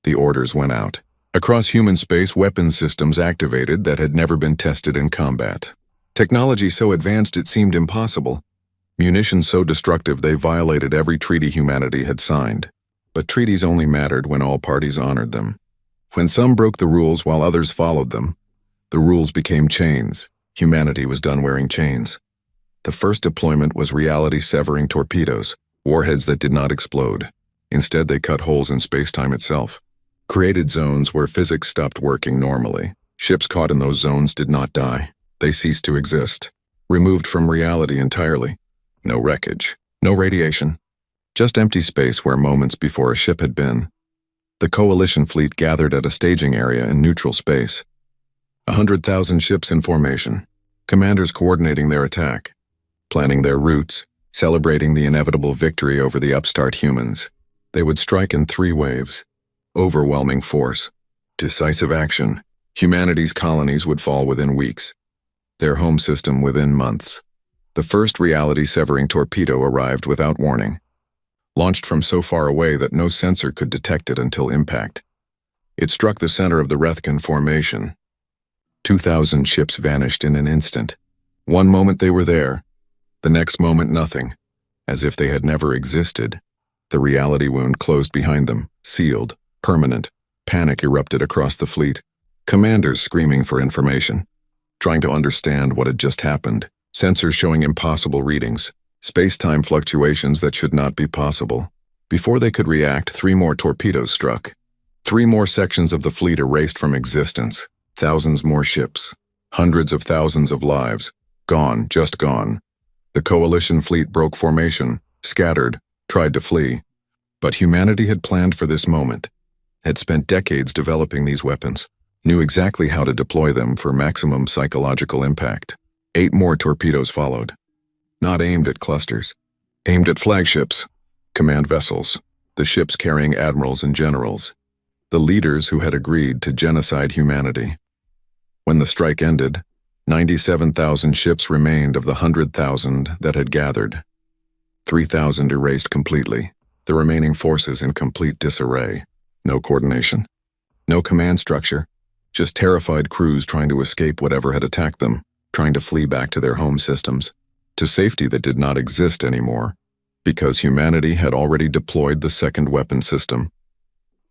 The orders went out. Across human space, weapons systems activated that had never been tested in combat. Technology so advanced it seemed impossible. Munitions so destructive they violated every treaty humanity had signed. But treaties only mattered when all parties honored them. When some broke the rules while others followed them, the rules became chains. Humanity was done wearing chains. The first deployment was reality-severing torpedoes, warheads that did not explode. Instead, they cut holes in space-time itself. Created zones where physics stopped working normally. Ships caught in those zones did not die. They ceased to exist. Removed from reality entirely. No wreckage. No radiation. Just empty space where moments before a ship had been. The coalition fleet gathered at a staging area in neutral space. 100,000 ships in formation. Commanders coordinating their attack. Planning their routes. Celebrating the inevitable victory over the upstart humans. They would strike in 3 waves. Overwhelming force. Decisive action. Humanity's colonies would fall within weeks. Their home system within months. The first reality-severing torpedo arrived without warning. Launched from so far away that no sensor could detect it until impact. It struck the center of the Rethken formation. 2,000 ships vanished in an instant. One moment they were there. The next moment nothing. As if they had never existed. The reality wound closed behind them, sealed, permanent. Panic erupted across the fleet. Commanders screaming for information. Trying to understand what had just happened. Sensors showing impossible readings. Space-time fluctuations that should not be possible. Before they could react, 3 more torpedoes struck. 3 more sections of the fleet erased from existence. Thousands more ships. Hundreds of thousands of lives. Gone, just gone. The coalition fleet broke formation, scattered, tried to flee. But humanity had planned for this moment. Had spent decades developing these weapons. Knew exactly how to deploy them for maximum psychological impact. 8 more torpedoes followed. Not aimed at clusters. Aimed at flagships, command vessels, the ships carrying admirals and generals, the leaders who had agreed to genocide humanity. When the strike ended, 97,000 ships remained of the 100,000 that had gathered. 3,000 erased completely, the remaining forces in complete disarray. No coordination. No command structure. Just terrified crews trying to escape whatever had attacked them, trying to flee back to their home systems, to safety that did not exist anymore, because humanity had already deployed the second weapon system.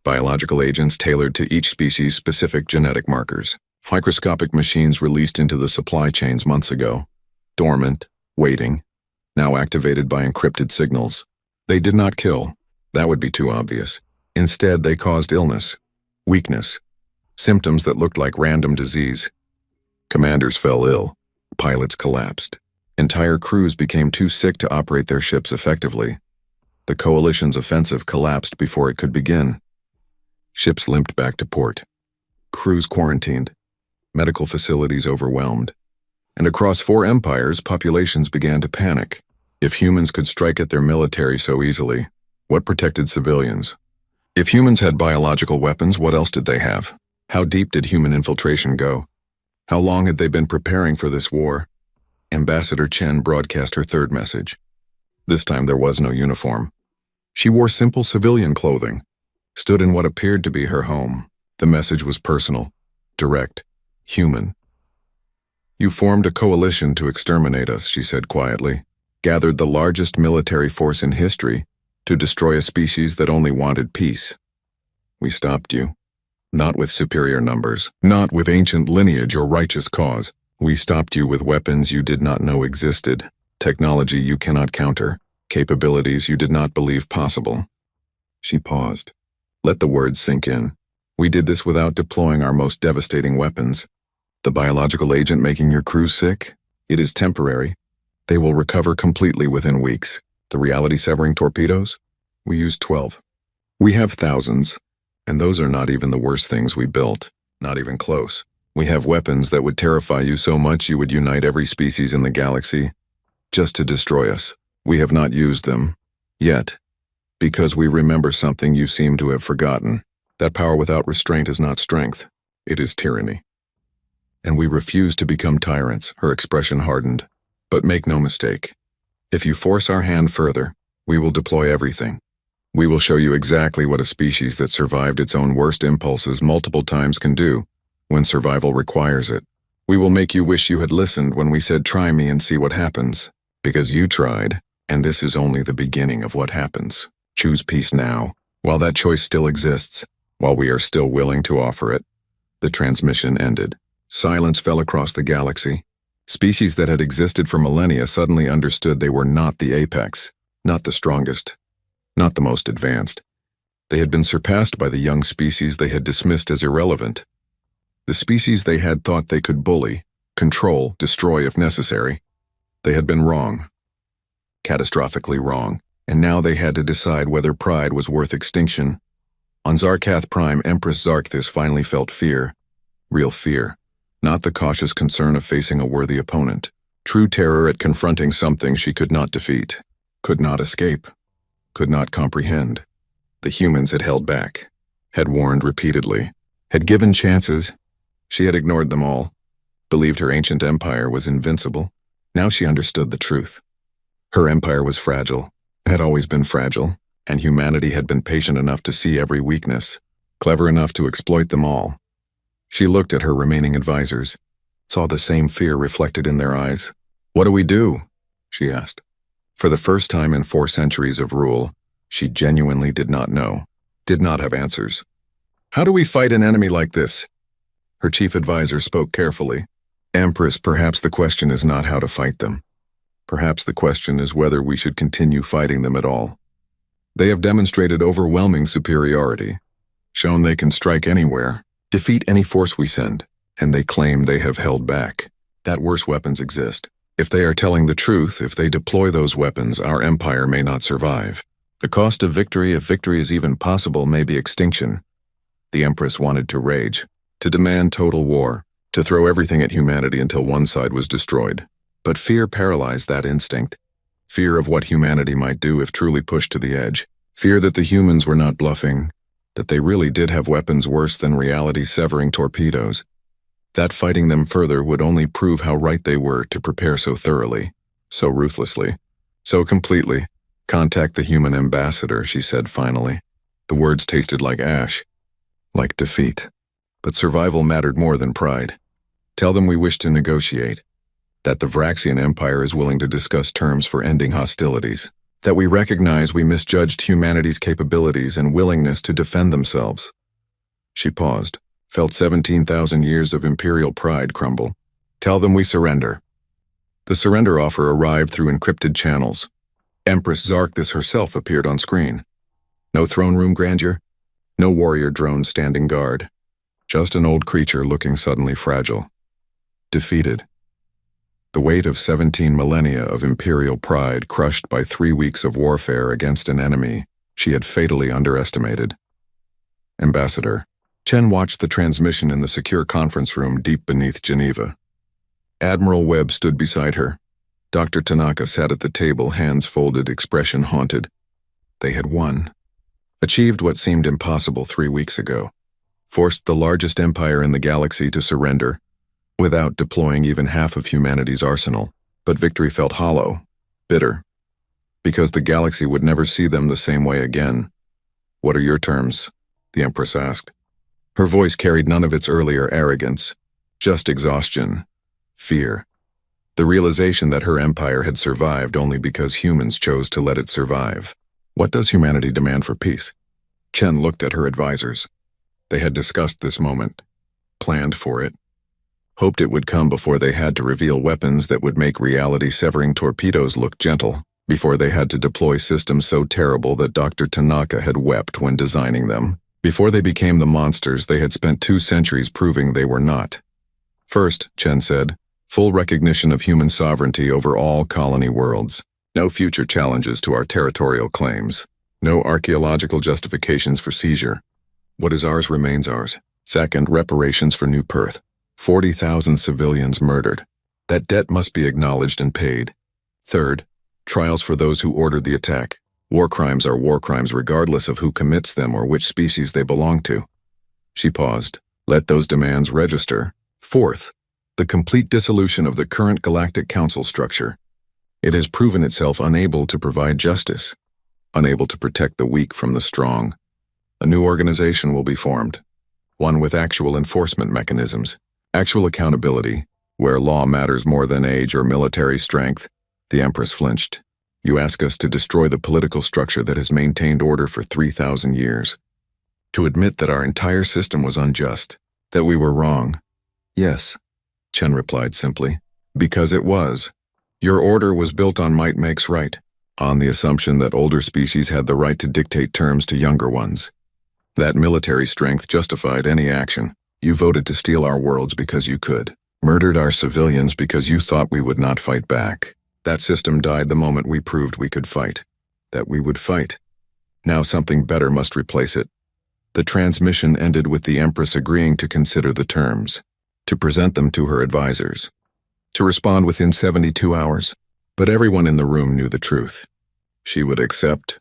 Biological agents tailored to each species' specific genetic markers. Microscopic machines released into the supply chains months ago. Dormant, waiting, now activated by encrypted signals. They did not kill. That would be too obvious. Instead, they caused illness, weakness, symptoms that looked like random disease. Commanders fell ill. Pilots collapsed. Entire crews became too sick to operate their ships effectively. The coalition's offensive collapsed before it could begin. Ships limped back to port. Crews quarantined. Medical facilities overwhelmed. And across 4 empires, populations began to panic. If humans could strike at their military so easily, what protected civilians? If humans had biological weapons, what else did they have? How deep did human infiltration go? How long had they been preparing for this war? Ambassador Chen broadcast her 3rd message. This time there was no uniform. She wore simple civilian clothing, stood in what appeared to be her home. The message was personal, direct, human. You formed a coalition to exterminate us, she said quietly. Gathered the largest military force in history to destroy a species that only wanted peace. We stopped you. Not with superior numbers, not with ancient lineage or righteous cause. We stopped you with weapons you did not know existed, technology you cannot counter, capabilities you did not believe possible. She paused. Let the words sink in. We did this without deploying our most devastating weapons. The biological agent making your crew sick? It is temporary. They will recover completely within weeks. The reality-severing torpedoes? We used 12. We have thousands, and those are not even the worst things we built, not even close. We have weapons that would terrify you so much you would unite every species in the galaxy, just to destroy us. We have not used them, yet, because we remember something you seem to have forgotten. That power without restraint is not strength, it is tyranny. And we refuse to become tyrants, her expression hardened. But make no mistake, if you force our hand further, we will deploy everything. We will show you exactly what a species that survived its own worst impulses multiple times can do when survival requires it. We will make you wish you had listened when we said try me and see what happens, because you tried, and this is only the beginning of what happens. Choose peace now, While that choice still exists, while we are still willing to offer it, the transmission ended. Silence fell across the galaxy. Species that had existed for millennia suddenly understood they were not the apex, not the strongest, not the most advanced. They had been surpassed by the young species they had dismissed as irrelevant. The species they had thought they could bully, control, destroy if necessary. They had been wrong. Catastrophically wrong, and now they had to decide whether pride was worth extinction. On Zarkath Prime, Empress Zarkthis finally felt fear. Real fear. Not the cautious concern of facing a worthy opponent. True terror at confronting something she could not defeat, could not escape, could not comprehend. The humans had held back, had warned repeatedly, had given chances. She had ignored them all, believed her ancient empire was invincible. Now she understood the truth. Her empire was fragile, had always been fragile, and humanity had been patient enough to see every weakness, clever enough to exploit them all. She looked at her remaining advisors, saw the same fear reflected in their eyes. "What do we do?" she asked. For the first time in 4 centuries of rule, she genuinely did not know, did not have answers. "How do we fight an enemy like this?" Her chief advisor spoke carefully. "Empress, perhaps the question is not how to fight them. Perhaps the question is whether we should continue fighting them at all. They have demonstrated overwhelming superiority, shown they can strike anywhere, defeat any force we send, and they claim they have held back. That worse weapons exist. If they are telling the truth, if they deploy those weapons, our empire may not survive. The cost of victory, if victory is even possible, may be extinction." The Empress wanted to rage, to demand total war, to throw everything at humanity until one side was destroyed. But fear paralyzed that instinct. Fear of what humanity might do if truly pushed to the edge. Fear that the humans were not bluffing, that they really did have weapons worse than reality-severing torpedoes. That fighting them further would only prove how right they were to prepare so thoroughly, so ruthlessly, so completely. "Contact the human ambassador," she said finally. The words tasted like ash, like defeat. But survival mattered more than pride. "Tell them we wish to negotiate, that the Vraxian Empire is willing to discuss terms for ending hostilities, that we recognize we misjudged humanity's capabilities and willingness to defend themselves." She paused, felt 17,000 years of imperial pride crumble. "Tell them we surrender." The surrender offer arrived through encrypted channels. Empress Zarkthis herself appeared on screen. No throne room grandeur, no warrior drone standing guard, just an old creature looking suddenly fragile. Defeated. The weight of 17 millennia of imperial pride crushed by 3 weeks of warfare against an enemy she had fatally underestimated. "Ambassador." Chen watched the transmission in the secure conference room deep beneath Geneva. Admiral Webb stood beside her. Dr. Tanaka sat at the table, hands folded, expression haunted. They had won. Achieved what seemed impossible 3 weeks ago. Forced the largest empire in the galaxy to surrender, without deploying even half of humanity's arsenal. But victory felt hollow, bitter, because the galaxy would never see them the same way again. "What are your terms?" the Empress asked. Her voice carried none of its earlier arrogance, just exhaustion, fear. The realization that her empire had survived only because humans chose to let it survive. "What does humanity demand for peace?" Chen looked at her advisors. They had discussed this moment, planned for it, hoped it would come before they had to reveal weapons that would make reality-severing torpedoes look gentle, before they had to deploy systems so terrible that Dr. Tanaka had wept when designing them, before they became the monsters they had spent 2 centuries proving they were not. First, Chen said, full recognition of human sovereignty over all colony worlds. No future challenges to our territorial claims. No archaeological justifications for seizure. What is ours remains ours. Second, reparations for New Perth. 40,000 civilians murdered. That debt must be acknowledged and paid. Third, trials for those who ordered the attack. War crimes are war crimes regardless of who commits them or which species they belong to. She paused. Let those demands register. Fourth, the complete dissolution of the current Galactic Council structure. It has proven itself unable to provide justice, unable to protect the weak from the strong. A new organization will be formed, one with actual enforcement mechanisms, actual accountability, where law matters more than age or military strength. The Empress flinched. You ask us to destroy the political structure that has maintained order for 3,000 years. To admit that our entire system was unjust, that we were wrong. Yes, Chen replied simply. Because it was. Your order was built on might makes right, on the assumption that older species had the right to dictate terms to younger ones. That military strength justified any action. You voted to steal our worlds because you could. Murdered our civilians because you thought we would not fight back. That system died the moment we proved we could fight. That we would fight. Now something better must replace it. The transmission ended with the Empress agreeing to consider the terms, to present them to her advisors, to respond within 72 hours. But everyone in the room knew the truth. She would accept,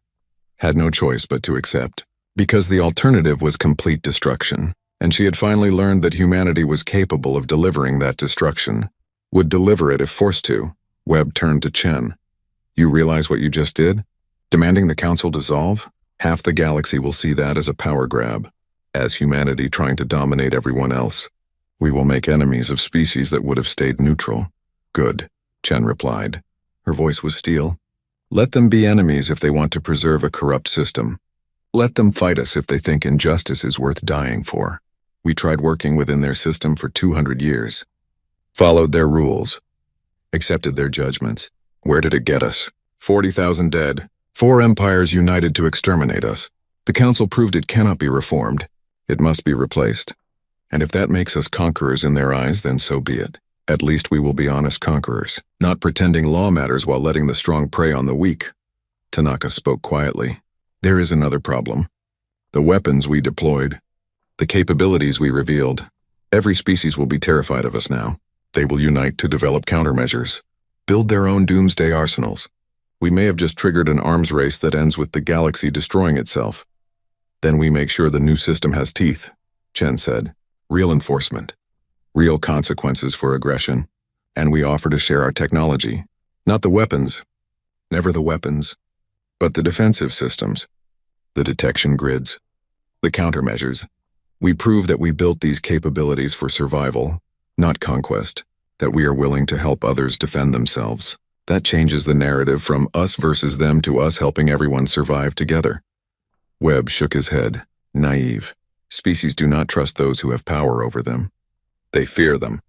had no choice but to accept, because the alternative was complete destruction, and she had finally learned that humanity was capable of delivering that destruction, would deliver it if forced to. Webb turned to Chen. You realize what you just did? Demanding the council dissolve? Half the galaxy will see that as a power grab, as humanity trying to dominate everyone else. We will make enemies of species that would have stayed neutral. Good, Chen replied. Her voice was steel. Let them be enemies if they want to preserve a corrupt system. Let them fight us if they think injustice is worth dying for. We tried working within their system for 200 years. Followed their rules. Accepted their judgments. Where did it get us? 40,000 dead. 4 empires united to exterminate us. The council proved it cannot be reformed. It must be replaced. And if that makes us conquerors in their eyes, then so be it. At least we will be honest conquerors, not pretending law matters while letting the strong prey on the weak. Tanaka spoke quietly. There is another problem. The weapons we deployed. The capabilities we revealed. Every species will be terrified of us now. They will unite to develop countermeasures. Build their own doomsday arsenals. We may have just triggered an arms race that ends with the galaxy destroying itself. Then we make sure the new system has teeth, Chen said. Real enforcement. Real consequences for aggression. And we offer to share our technology. Not the weapons. Never the weapons. But the defensive systems. The detection grids. The countermeasures. We prove that we built these capabilities for survival, not conquest. That we are willing to help others defend themselves. That changes the narrative from us versus them to us helping everyone survive together. Webb shook his head, naive. Species do not trust those who have power over them. They fear them,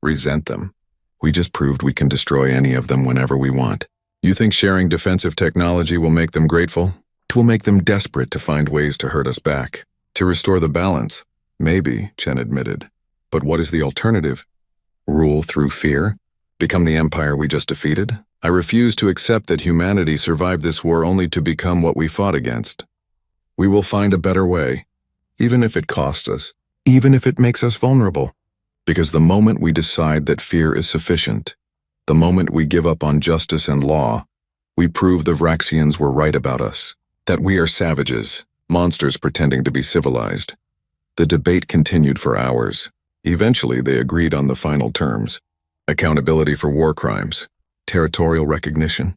resent them. We just proved we can destroy any of them whenever we want. You think sharing defensive technology will make them grateful? It will make them desperate to find ways to hurt us back. To restore the balance? Maybe, Chen admitted. But what is the alternative? Rule through fear? Become the empire we just defeated? I refuse to accept that humanity survived this war only to become what we fought against. We will find a better way, even if it costs us, even if it makes us vulnerable. Because the moment we decide that fear is sufficient, the moment we give up on justice and law, we prove the Vraxians were right about us, that we are savages, monsters pretending to be civilized. The debate continued for hours. Eventually, they agreed on the final terms. Accountability for war crimes, territorial recognition,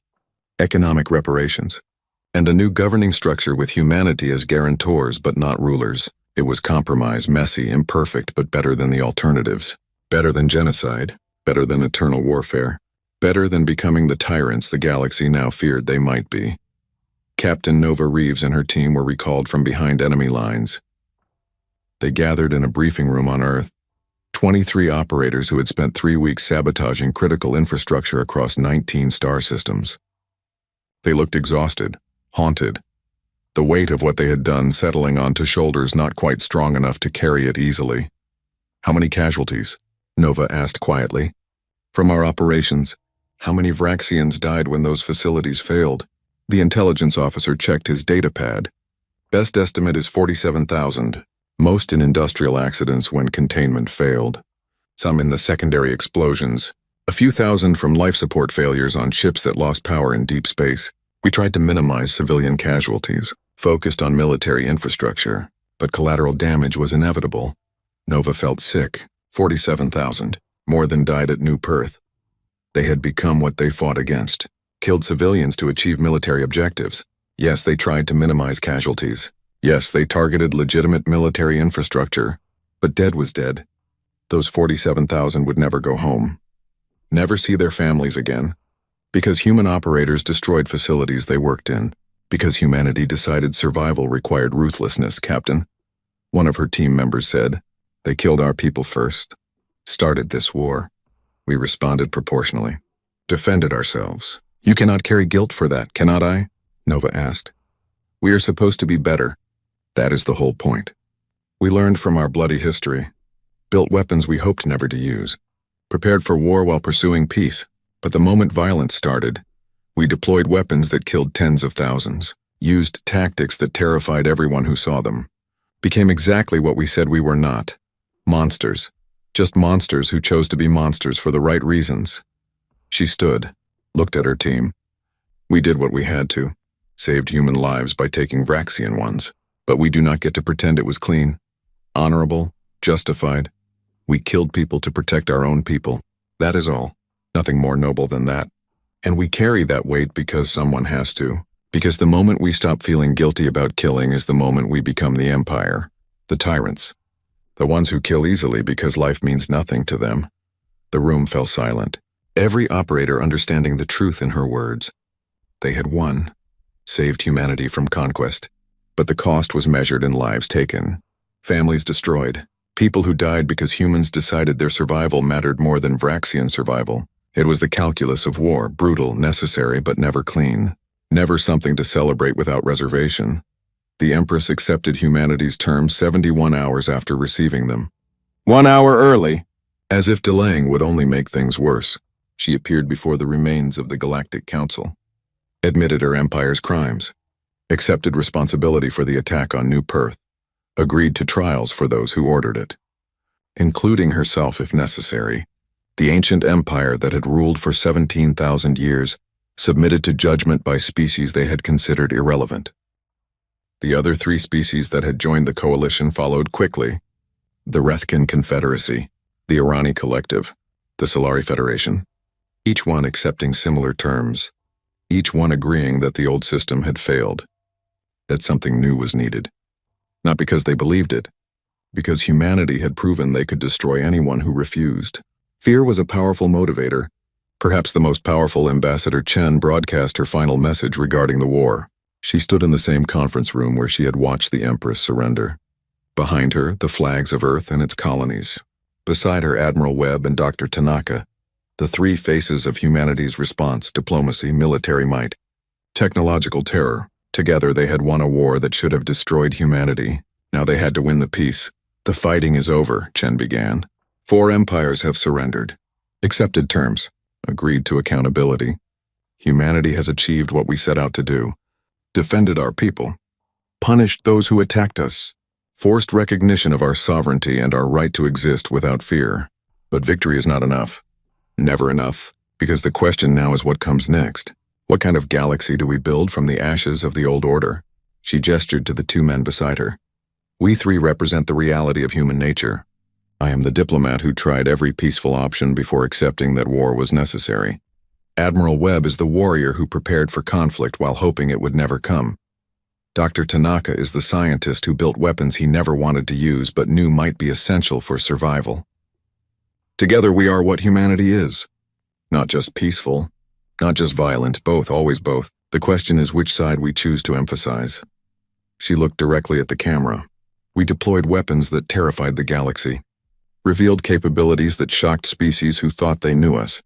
economic reparations, and a new governing structure with humanity as guarantors but not rulers. It was compromise, messy, imperfect, but better than the alternatives. Better than genocide, better than eternal warfare, better than becoming the tyrants the galaxy now feared they might be. Captain Nova Reeves and her team were recalled from behind enemy lines. They gathered in a briefing room on Earth. 23 operators who had spent 3 weeks sabotaging critical infrastructure across 19 star systems. They looked exhausted, haunted, the weight of what they had done settling onto shoulders not quite strong enough to carry it easily. How many casualties? Nova asked quietly. From our operations, how many Vraxians died when those facilities failed? The intelligence officer checked his data pad. Best estimate is 47,000. Most in industrial accidents when containment failed. Some in the secondary explosions. A few thousand from life support failures on ships that lost power in deep space. We tried to minimize civilian casualties, focused on military infrastructure, but collateral damage was inevitable. Nova felt sick. 47,000. More than died at New Perth. They had become what they fought against. Killed civilians to achieve military objectives. Yes, they tried to minimize casualties. Yes, they targeted legitimate military infrastructure, but dead was dead. Those 47,000 would never go home. Never see their families again. Because human operators destroyed facilities they worked in. Because humanity decided survival required ruthlessness, Captain. One of her team members said, "They killed our people first. Started this war. We responded proportionally. Defended ourselves. You cannot carry guilt for that, cannot I?" Nova asked. "We are supposed to be better. That is the whole point. We learned from our bloody history. Built weapons we hoped never to use. Prepared for war while pursuing peace. But the moment violence started, we deployed weapons that killed tens of thousands. Used tactics that terrified everyone who saw them. Became exactly what we said we were not. Monsters. Just monsters who chose to be monsters for the right reasons." She stood, looked at her team. "We did what we had to. Saved human lives by taking Vraxian ones. But we do not get to pretend it was clean. Honorable. Justified. We killed people to protect our own people. That is all. Nothing more noble than that. And we carry that weight because someone has to. Because the moment we stop feeling guilty about killing is the moment we become the empire. The tyrants. The ones who kill easily because life means nothing to them." The room fell silent. Every operator understanding the truth in her words. They had won. Saved humanity from conquest. But the cost was measured in lives taken. Families destroyed. People who died because humans decided their survival mattered more than Vraxian survival. It was the calculus of war, brutal, necessary, but never clean. Never something to celebrate without reservation. The Empress accepted humanity's terms 71 hours after receiving them. 1 hour early. As if delaying would only make things worse, she appeared before the remains of the Galactic Council. Admitted her empire's crimes. Accepted responsibility for the attack on New Perth. Agreed to trials for those who ordered it. Including herself if necessary. The ancient empire that had ruled for 17,000 years submitted to judgment by species they had considered irrelevant. The other 3 species that had joined the coalition followed quickly. The Rethkin Confederacy, the Irani Collective, the Solari Federation. Each one accepting similar terms. Each one agreeing that the old system had failed. That something new was needed. Not because they believed it, because humanity had proven they could destroy anyone who refused. Fear was a powerful motivator. Perhaps the most powerful. Ambassador Chen broadcast her final message regarding the war. She stood in the same conference room where she had watched the Empress surrender. Behind her, the flags of Earth and its colonies. Beside her, Admiral Webb and Dr. Tanaka. The 3 faces of humanity's response: diplomacy, military might, technological terror. Together they had won a war that should have destroyed humanity. Now they had to win the peace. "The fighting is over," Chen began. 4 empires have surrendered. Accepted terms. Agreed to accountability. Humanity has achieved what we set out to do. Defended our people. Punished those who attacked us. Forced recognition of our sovereignty and our right to exist without fear. But victory is not enough. Never enough. Because the question now is what comes next. What kind of galaxy do we build from the ashes of the old order? She gestured to the 2 men beside her. We 3 represent the reality of human nature. I am the diplomat who tried every peaceful option before accepting that war was necessary. Admiral Webb is the warrior who prepared for conflict while hoping it would never come. Dr. Tanaka is the scientist who built weapons he never wanted to use but knew might be essential for survival. Together we are what humanity is. Not just peaceful, not just violent, both, always both. The question is which side we choose to emphasize. She looked directly at the camera. We deployed weapons that terrified the galaxy. Revealed capabilities that shocked species who thought they knew us.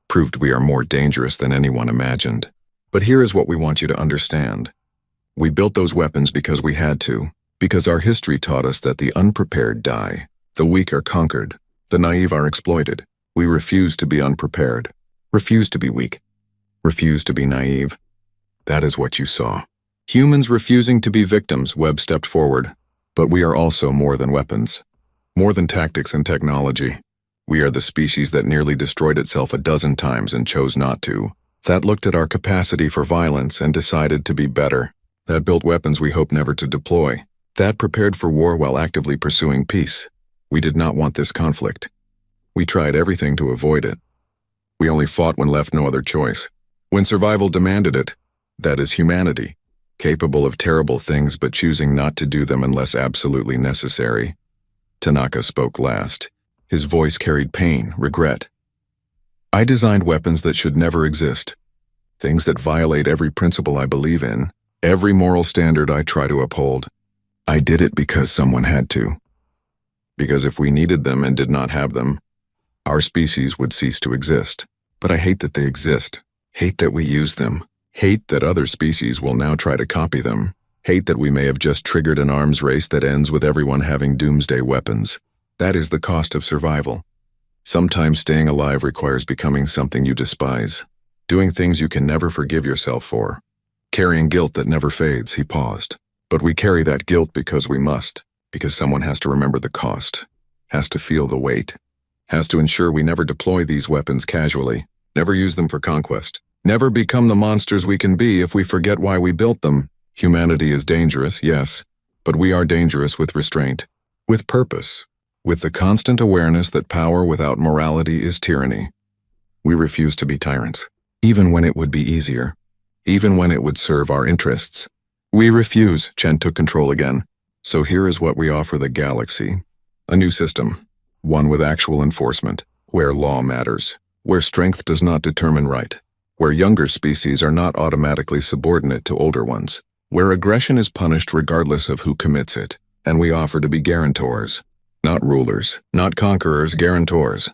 Proved we are more dangerous than anyone imagined. But here is what we want you to understand. We built those weapons because we had to, because our history taught us that the unprepared die, the weak are conquered, the naive are exploited. We refuse to be unprepared, refuse to be weak, refuse to be naive. That is what you saw. Humans refusing to be victims. Webb stepped forward. But we are also more than weapons. More than tactics and technology. We are the species that nearly destroyed itself a dozen times and chose not to. That looked at our capacity for violence and decided to be better. That built weapons we hope never to deploy. That prepared for war while actively pursuing peace. We did not want this conflict. We tried everything to avoid it. We only fought when left no other choice. When survival demanded it. That is humanity. Capable of terrible things but choosing not to do them unless absolutely necessary. Tanaka spoke last. His voice carried pain, regret. I designed weapons that should never exist, things that violate every principle I believe in, every moral standard I try to uphold. I did it because someone had to. Because if we needed them and did not have them, our species would cease to exist. But I hate that they exist. Hate that we use them. Hate that other species will now try to copy them. Hate that we may have just triggered an arms race that ends with everyone having doomsday weapons. That is the cost of survival. Sometimes staying alive requires becoming something you despise, doing things you can never forgive yourself for, carrying guilt that never fades. He paused. But we carry that guilt because we must, because someone has to remember the cost, has to feel the weight, has to ensure we never deploy these weapons casually, never use them for conquest, never become the monsters we can be if we forget why we built them. Humanity is dangerous, yes, but we are dangerous with restraint, with purpose, with the constant awareness that power without morality is tyranny. We refuse to be tyrants, even when it would be easier, even when it would serve our interests. We refuse. Chen took control again. So here is what we offer the galaxy. A new system, one with actual enforcement, where law matters, where strength does not determine right, where younger species are not automatically subordinate to older ones, where aggression is punished regardless of who commits it, and we offer to be guarantors, not rulers, not conquerors, guarantors.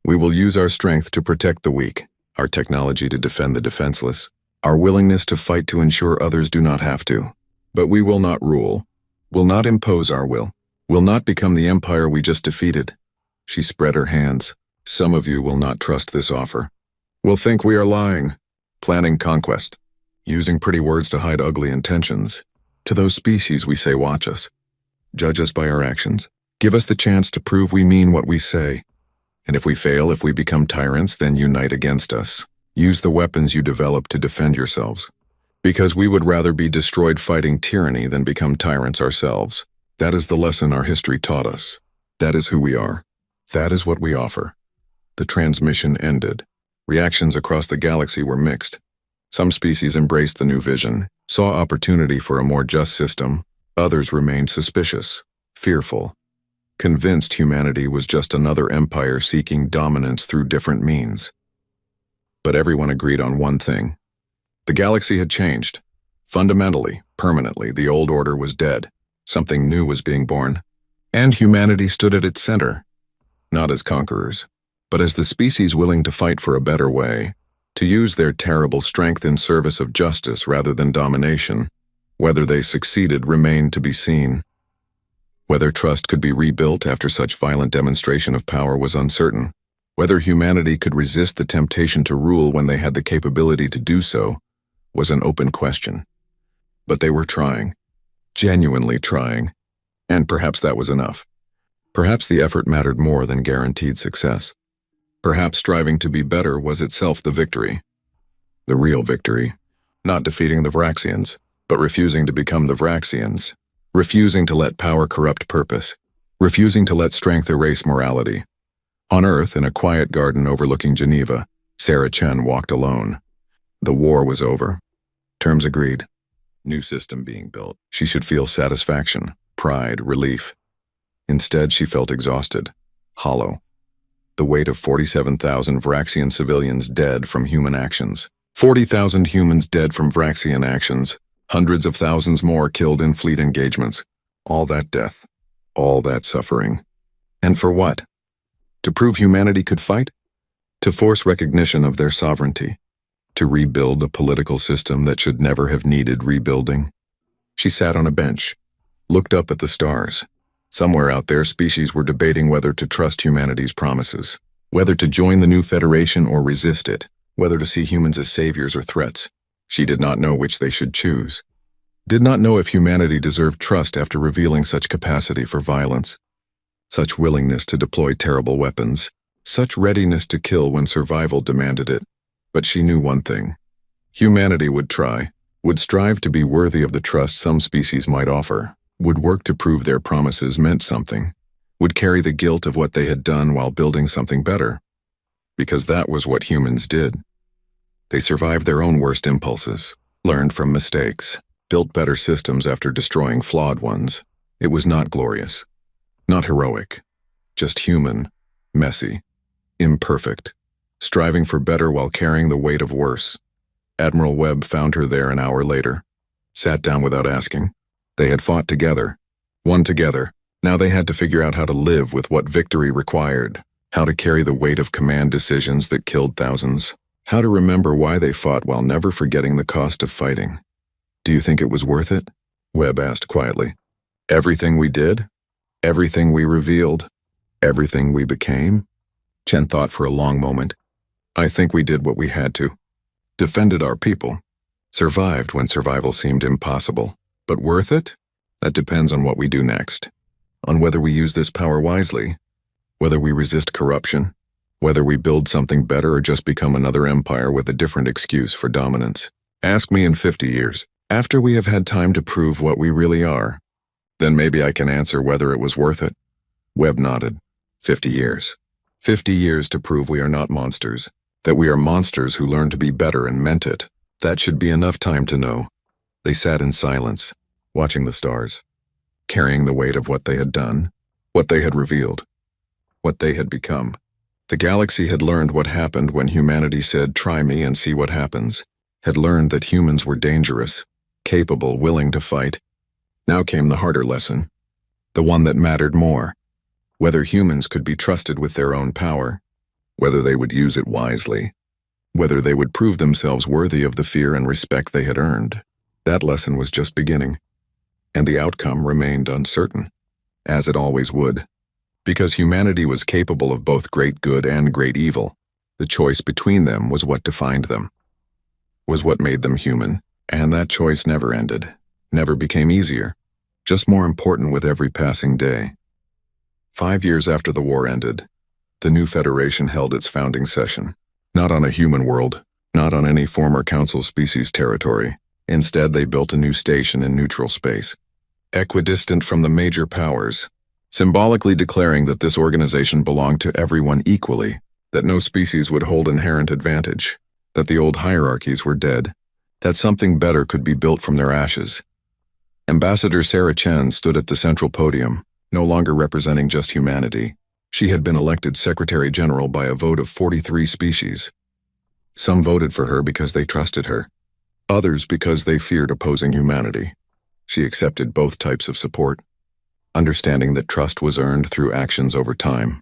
We will use our strength to protect the weak, our technology to defend the defenseless, our willingness to fight to ensure others do not have to. But we will not rule, will not impose our will not become the empire we just defeated. She spread her hands. Some of you will not trust this offer. Will think we are lying, planning conquest, using pretty words to hide ugly intentions. To those species we say watch us, judge us by our actions, give us the chance to prove we mean what we say. And if we fail, if we become tyrants, then unite against us. Use the weapons you develop to defend yourselves. Because we would rather be destroyed fighting tyranny than become tyrants ourselves. That is the lesson our history taught us. That is who we are. That is what we offer. The transmission ended. Reactions across the galaxy were mixed. Some species embraced the new vision, saw opportunity for a more just system. Others remained suspicious, fearful, convinced humanity was just another empire seeking dominance through different means. But everyone agreed on one thing. The galaxy had changed. Fundamentally, permanently, the old order was dead. Something new was being born. And humanity stood at its center, not as conquerors, but as the species willing to fight for a better way, to use their terrible strength in service of justice rather than domination. Whether they succeeded remained to be seen. Whether trust could be rebuilt after such violent demonstration of power was uncertain. Whether humanity could resist the temptation to rule when they had the capability to do so was an open question. But they were trying, genuinely trying, and perhaps that was enough. Perhaps the effort mattered more than guaranteed success. Perhaps striving to be better was itself the victory. The real victory, not defeating the Vraxians, but refusing to become the Vraxians, refusing to let power corrupt purpose, refusing to let strength erase morality. On Earth, in a quiet garden overlooking Geneva, Sarah Chen walked alone. The war was over. Terms agreed. New system being built. She should feel satisfaction, pride, relief. Instead, she felt exhausted, hollow. The weight of 47,000 Vraxian civilians dead from human actions. 40,000 humans dead from Vraxian actions. Hundreds of thousands more killed in fleet engagements. All that death. All that suffering. And for what? To prove humanity could fight? To force recognition of their sovereignty? To rebuild a political system that should never have needed rebuilding? She sat on a bench, looked up at the stars. Somewhere out there, species were debating whether to trust humanity's promises, whether to join the new federation or resist it, whether to see humans as saviors or threats. She did not know which they should choose. Did not know if humanity deserved trust after revealing such capacity for violence, such willingness to deploy terrible weapons, such readiness to kill when survival demanded it. But she knew one thing. Humanity would try, would strive to be worthy of the trust some species might offer, would work to prove their promises meant something, would carry the guilt of what they had done while building something better. Because that was what humans did. They survived their own worst impulses, learned from mistakes, built better systems after destroying flawed ones. It was not glorious, not heroic, just human, messy, imperfect, striving for better while carrying the weight of worse. Admiral Webb found her there an hour later, sat down without asking. They had fought together, won together. Now they had to figure out how to live with what victory required, how to carry the weight of command decisions that killed thousands, how to remember why they fought while never forgetting the cost of fighting. "Do you think it was worth it?" Webb asked quietly. "Everything we did? Everything we revealed? Everything we became?" Chen thought for a long moment. "I think we did what we had to. Defended our people. Survived when survival seemed impossible. But worth it? That depends on what we do next. On whether we use this power wisely, whether we resist corruption, whether we build something better or just become another empire with a different excuse for dominance. Ask me in 50 years, after we have had time to prove what we really are. Then maybe I can answer whether it was worth it." Webb nodded. 50 years. 50 years to prove we are not monsters, that we are monsters who learned to be better and meant it. That should be enough time to know. They sat in silence, watching the stars, carrying the weight of what they had done, what they had revealed, what they had become. The galaxy had learned what happened when humanity said, "Try me and see what happens," had learned that humans were dangerous, capable, willing to fight. Now came the harder lesson, the one that mattered more, whether humans could be trusted with their own power, whether they would use it wisely, whether they would prove themselves worthy of the fear and respect they had earned. That lesson was just beginning, and the outcome remained uncertain, as it always would. Because humanity was capable of both great good and great evil, the choice between them was what defined them, was what made them human, and that choice never ended, never became easier, just more important with every passing day. 5 years after the war ended, the new Federation held its founding session. Not on a human world, not on any former Council species territory. Instead, they built a new station in neutral space, equidistant from the major powers, symbolically declaring that this organization belonged to everyone equally, that no species would hold inherent advantage, that the old hierarchies were dead, that something better could be built from their ashes. Ambassador Sarah Chen stood at the central podium, no longer representing just humanity. She had been elected Secretary General by a vote of 43 species. Some voted for her because they trusted her, others because they feared opposing humanity. She accepted both types of support, understanding that trust was earned through actions over time.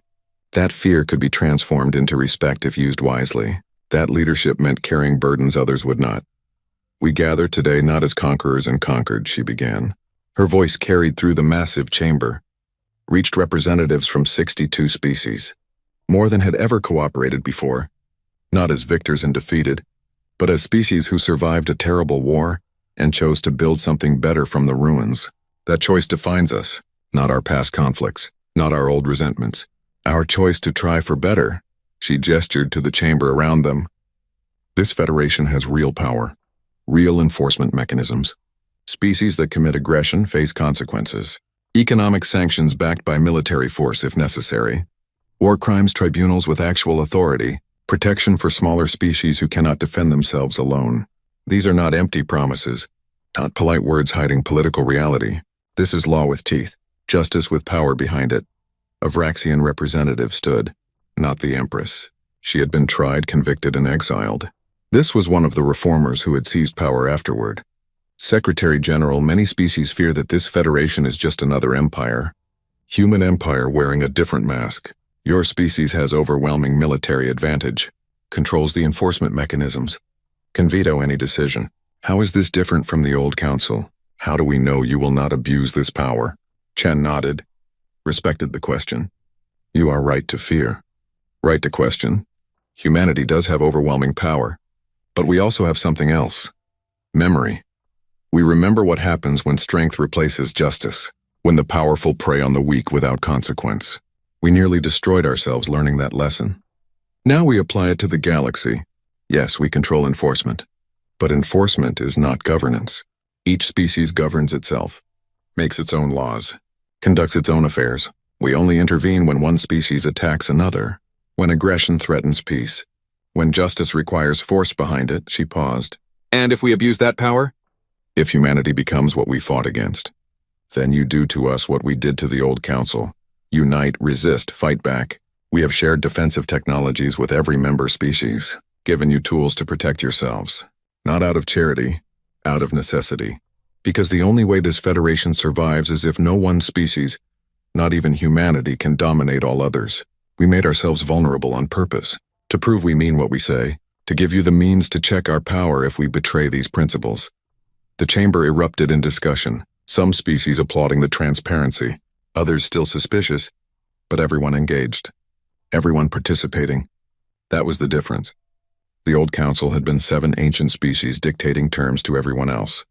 That fear could be transformed into respect if used wisely. That leadership meant carrying burdens others would not. "We gather today not as conquerors and conquered," she began. Her voice carried through the massive chamber, reached representatives from 62 species, more than had ever cooperated before, not as victors and defeated, but as species who survived a terrible war and chose to build something better from the ruins. That choice defines us, not our past conflicts, not our old resentments. Our choice to try for better. She gestured to the chamber around them. This federation has real power, real enforcement mechanisms. Species that commit aggression face consequences. Economic sanctions backed by military force if necessary. War crimes tribunals with actual authority. Protection for smaller species who cannot defend themselves alone. These are not empty promises, not polite words hiding political reality. This is law with teeth, justice with power behind it. A Vraxian representative stood, not the Empress. She had been tried, convicted, and exiled. This was one of the reformers who had seized power afterward. Secretary General, many species fear that this federation is just another empire. Human empire wearing a different mask. Your species has overwhelming military advantage, controls the enforcement mechanisms, can veto any decision. How is this different from the old council? How do we know you will not abuse this power? Chen nodded, respected the question. You are right to fear, right to question. Humanity does have overwhelming power, but we also have something else. Memory. We remember what happens when strength replaces justice, when the powerful prey on the weak without consequence. We nearly destroyed ourselves learning that lesson. Now we apply it to the galaxy. Yes, we control enforcement, but enforcement is not governance. Each species governs itself, makes its own laws, conducts its own affairs. We only intervene when one species attacks another, when aggression threatens peace, when justice requires force behind it. She paused. And if we abuse that power? If humanity becomes what we fought against, then you do to us what we did to the old council. Unite, resist, fight back. We have shared defensive technologies with every member species, given you tools to protect yourselves. Not out of charity, out of necessity. Because the only way this Federation survives is if no one species, not even humanity, can dominate all others. We made ourselves vulnerable on purpose, to prove we mean what we say, to give you the means to check our power if we betray these principles. The chamber erupted in discussion, some species applauding the transparency, others still suspicious, but everyone engaged. Everyone participating. That was the difference. The old council had been 7 ancient species dictating terms to everyone else.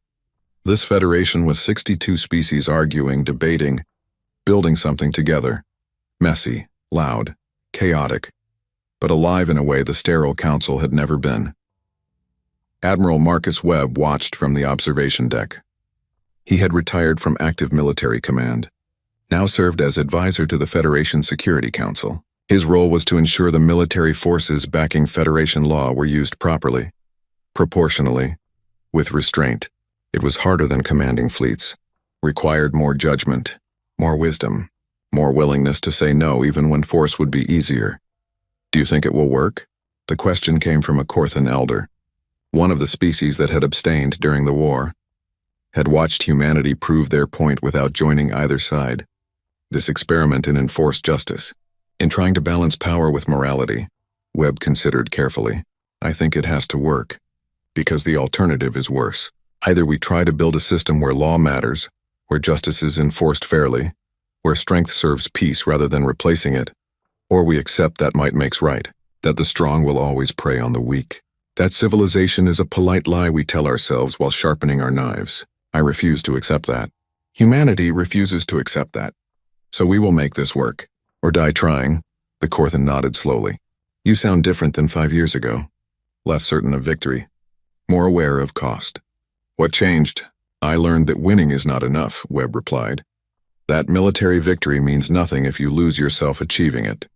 This Federation was 62 species arguing, debating, building something together. Messy, loud, chaotic, but alive in a way the sterile council had never been. Admiral Marcus Webb watched from the observation deck. He had retired from active military command, now served as advisor to the Federation Security Council. His role was to ensure the military forces backing Federation law were used properly, proportionally, with restraint. It was harder than commanding fleets, required more judgment, more wisdom, more willingness to say no even when force would be easier. Do you think it will work? The question came from a Korthan elder, one of the species that had abstained during the war, had watched humanity prove their point without joining either side. This experiment in enforced justice, in trying to balance power with morality, Webb considered carefully. I think it has to work, because the alternative is worse. Either we try to build a system where law matters, where justice is enforced fairly, where strength serves peace rather than replacing it, or we accept that might makes right, that the strong will always prey on the weak. That civilization is a polite lie we tell ourselves while sharpening our knives. I refuse to accept that. Humanity refuses to accept that. So we will make this work. Or die trying. The Korthan nodded slowly. You sound different than 5 years ago. Less certain of victory. More aware of cost. What changed? I learned that winning is not enough, Webb replied. That military victory means nothing if you lose yourself achieving it.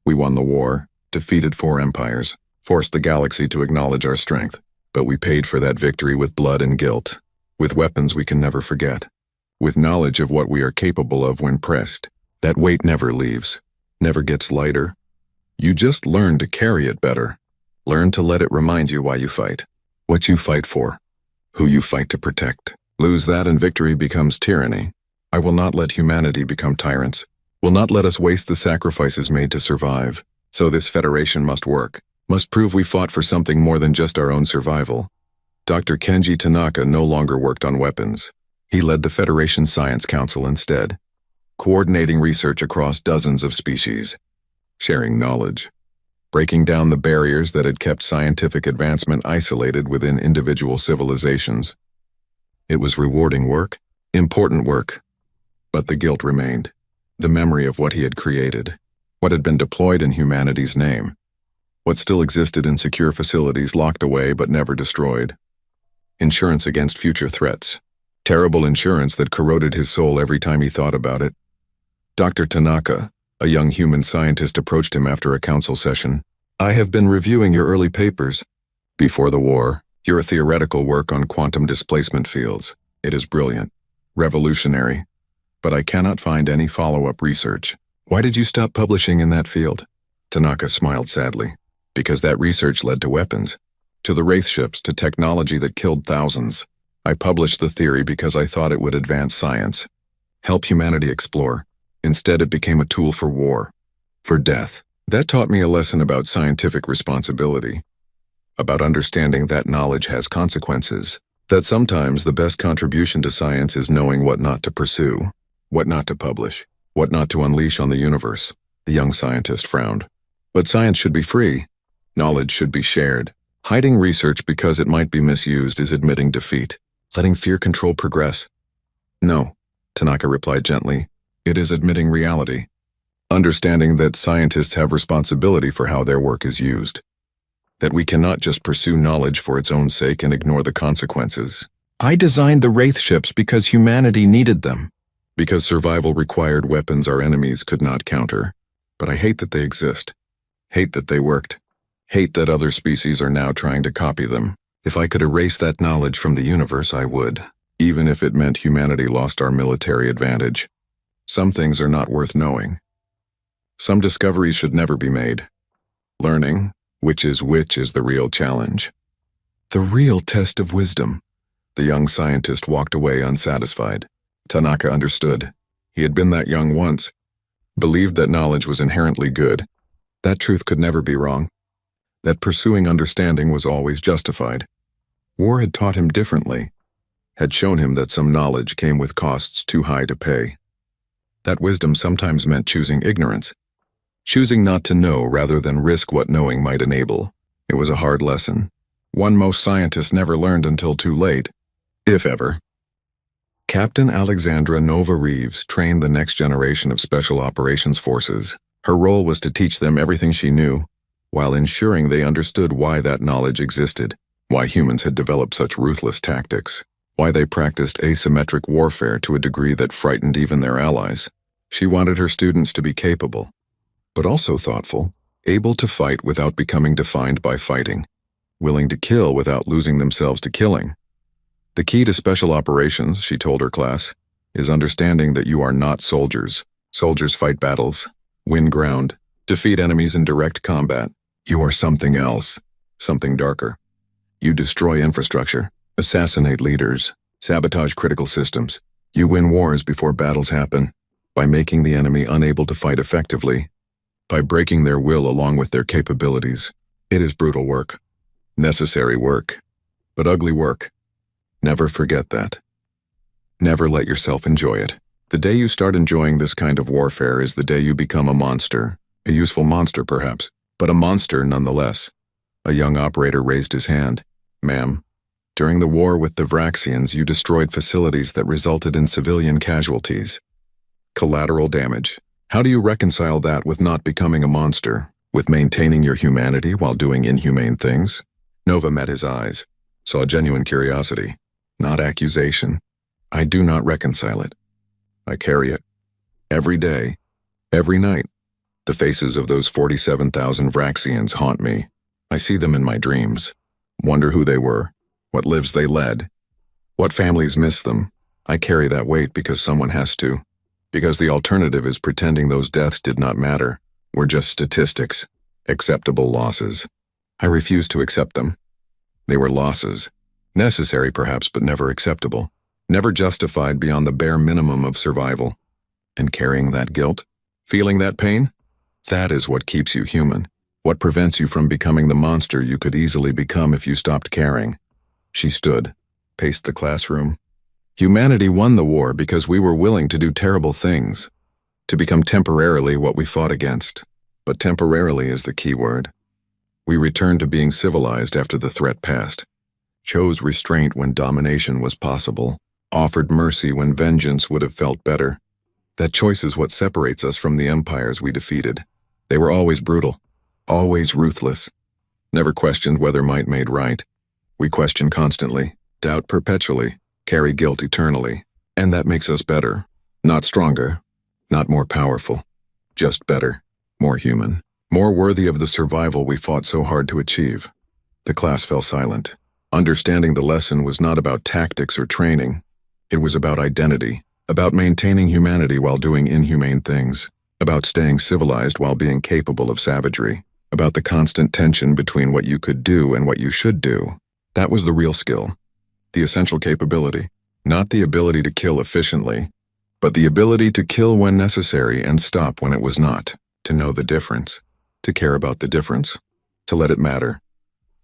We won the war, defeated 4 empires, forced the galaxy to acknowledge our strength, but we paid for that victory with blood and guilt, with weapons we can never forget, with knowledge of what we are capable of when pressed. That weight never leaves, never gets lighter. You just learn to carry it better. Learn to let it remind you why you fight, what you fight for, who you fight to protect. Lose that and victory becomes tyranny. I will not let humanity become tyrants, will not let us waste the sacrifices made to survive. So this Federation must work, must prove we fought for something more than just our own survival. Dr. Kenji Tanaka no longer worked on weapons. He led the Federation Science Council instead, coordinating research across dozens of species, sharing knowledge, breaking down the barriers that had kept scientific advancement isolated within individual civilizations. It was rewarding work, important work, but the guilt remained, the memory of what he had created, what had been deployed in humanity's name, what still existed in secure facilities locked away but never destroyed. Insurance against future threats, terrible insurance that corroded his soul every time he thought about it. Dr. Tanaka, a young human scientist, approached him after a council session. I have been reviewing your early papers. Before the war, your theoretical work on quantum displacement fields. It is brilliant, revolutionary, but I cannot find any follow-up research. Why did you stop publishing in that field? Tanaka smiled sadly. Because that research led to weapons, to the Wraith ships, to technology that killed thousands. I published the theory because I thought it would advance science, help humanity explore. Instead, it became a tool for war, for death. That taught me a lesson about scientific responsibility, about understanding that knowledge has consequences, that sometimes the best contribution to science is knowing what not to pursue, what not to publish, what not to unleash on the universe. The young scientist frowned. But science should be free. Knowledge should be shared. Hiding research because it might be misused is admitting defeat, letting fear control progress. No, Tanaka replied gently. It is admitting reality, understanding that scientists have responsibility for how their work is used, that we cannot just pursue knowledge for its own sake and ignore the consequences. I designed the Wraith ships because humanity needed them, because survival required weapons our enemies could not counter. But I hate that they exist, hate that they worked, hate that other species are now trying to copy them. If I could erase that knowledge from the universe, I would, even if it meant humanity lost our military advantage. Some things are not worth knowing. Some discoveries should never be made. Learning which is the real challenge. The real test of wisdom. The young scientist walked away unsatisfied. Tanaka understood. He had been that young once. Believed that knowledge was inherently good. That truth could never be wrong. That pursuing understanding was always justified. War had taught him differently. Had shown him that some knowledge came with costs too high to pay. That wisdom sometimes meant choosing ignorance. Choosing not to know rather than risk what knowing might enable. It was a hard lesson. One most scientists never learned until too late, if ever. Captain Alexandra Nova Reeves trained the next generation of Special Operations Forces. Her role was to teach them everything she knew, while ensuring they understood why that knowledge existed, why humans had developed such ruthless tactics, why they practiced asymmetric warfare to a degree that frightened even their allies. She wanted her students to be capable, but also thoughtful, able to fight without becoming defined by fighting, willing to kill without losing themselves to killing. The key to special operations, she told her class, is understanding that you are not soldiers. Soldiers fight battles, win ground, defeat enemies in direct combat. You are something else, something darker. You destroy infrastructure, assassinate leaders, sabotage critical systems. You win wars before battles happen, by making the enemy unable to fight effectively, by breaking their will along with their capabilities. It is brutal work, necessary work, but ugly work. Never forget that. Never let yourself enjoy it. The day you start enjoying this kind of warfare is the day you become a monster. A useful monster, perhaps, but a monster nonetheless. A young operator raised his hand. Ma'am, during the war with the Vraxians, you destroyed facilities that resulted in civilian casualties. Collateral damage. How do you reconcile that with not becoming a monster, with maintaining your humanity while doing inhumane things? Nova met his eyes, saw genuine curiosity, not accusation. I do not reconcile it. I carry it. Every day, every night. The faces of those 47,000 Vraxians haunt me. I see them in my dreams. Wonder who they were, what lives they led, what families miss them. I carry that weight because someone has to. Because the alternative is pretending those deaths did not matter, were just statistics, acceptable losses. I refuse to accept them. They were losses. Necessary perhaps, but never acceptable. Never justified beyond the bare minimum of survival. And carrying that guilt, feeling that pain, that is what keeps you human. What prevents you from becoming the monster you could easily become if you stopped caring. She stood, paced the classroom. Humanity won the war because we were willing to do terrible things, to become temporarily what we fought against. But temporarily is the key word. We returned to being civilized after the threat passed, chose restraint when domination was possible, offered mercy when vengeance would have felt better. That choice is what separates us from the empires we defeated. They were always brutal, always ruthless, never questioned whether might made right. We question constantly, doubt perpetually, carry guilt eternally, and that makes us better. Not stronger, not more powerful, just better, more human, more worthy of the survival we fought so hard to achieve. The class fell silent. Understanding the lesson was not about tactics or training. It was about identity, about maintaining humanity while doing inhumane things, about staying civilized while being capable of savagery, about the constant tension between what you could do and what you should do. That was the real skill, the essential capability, not the ability to kill efficiently, but the ability to kill when necessary and stop when it was not, to know the difference, to care about the difference, to let it matter.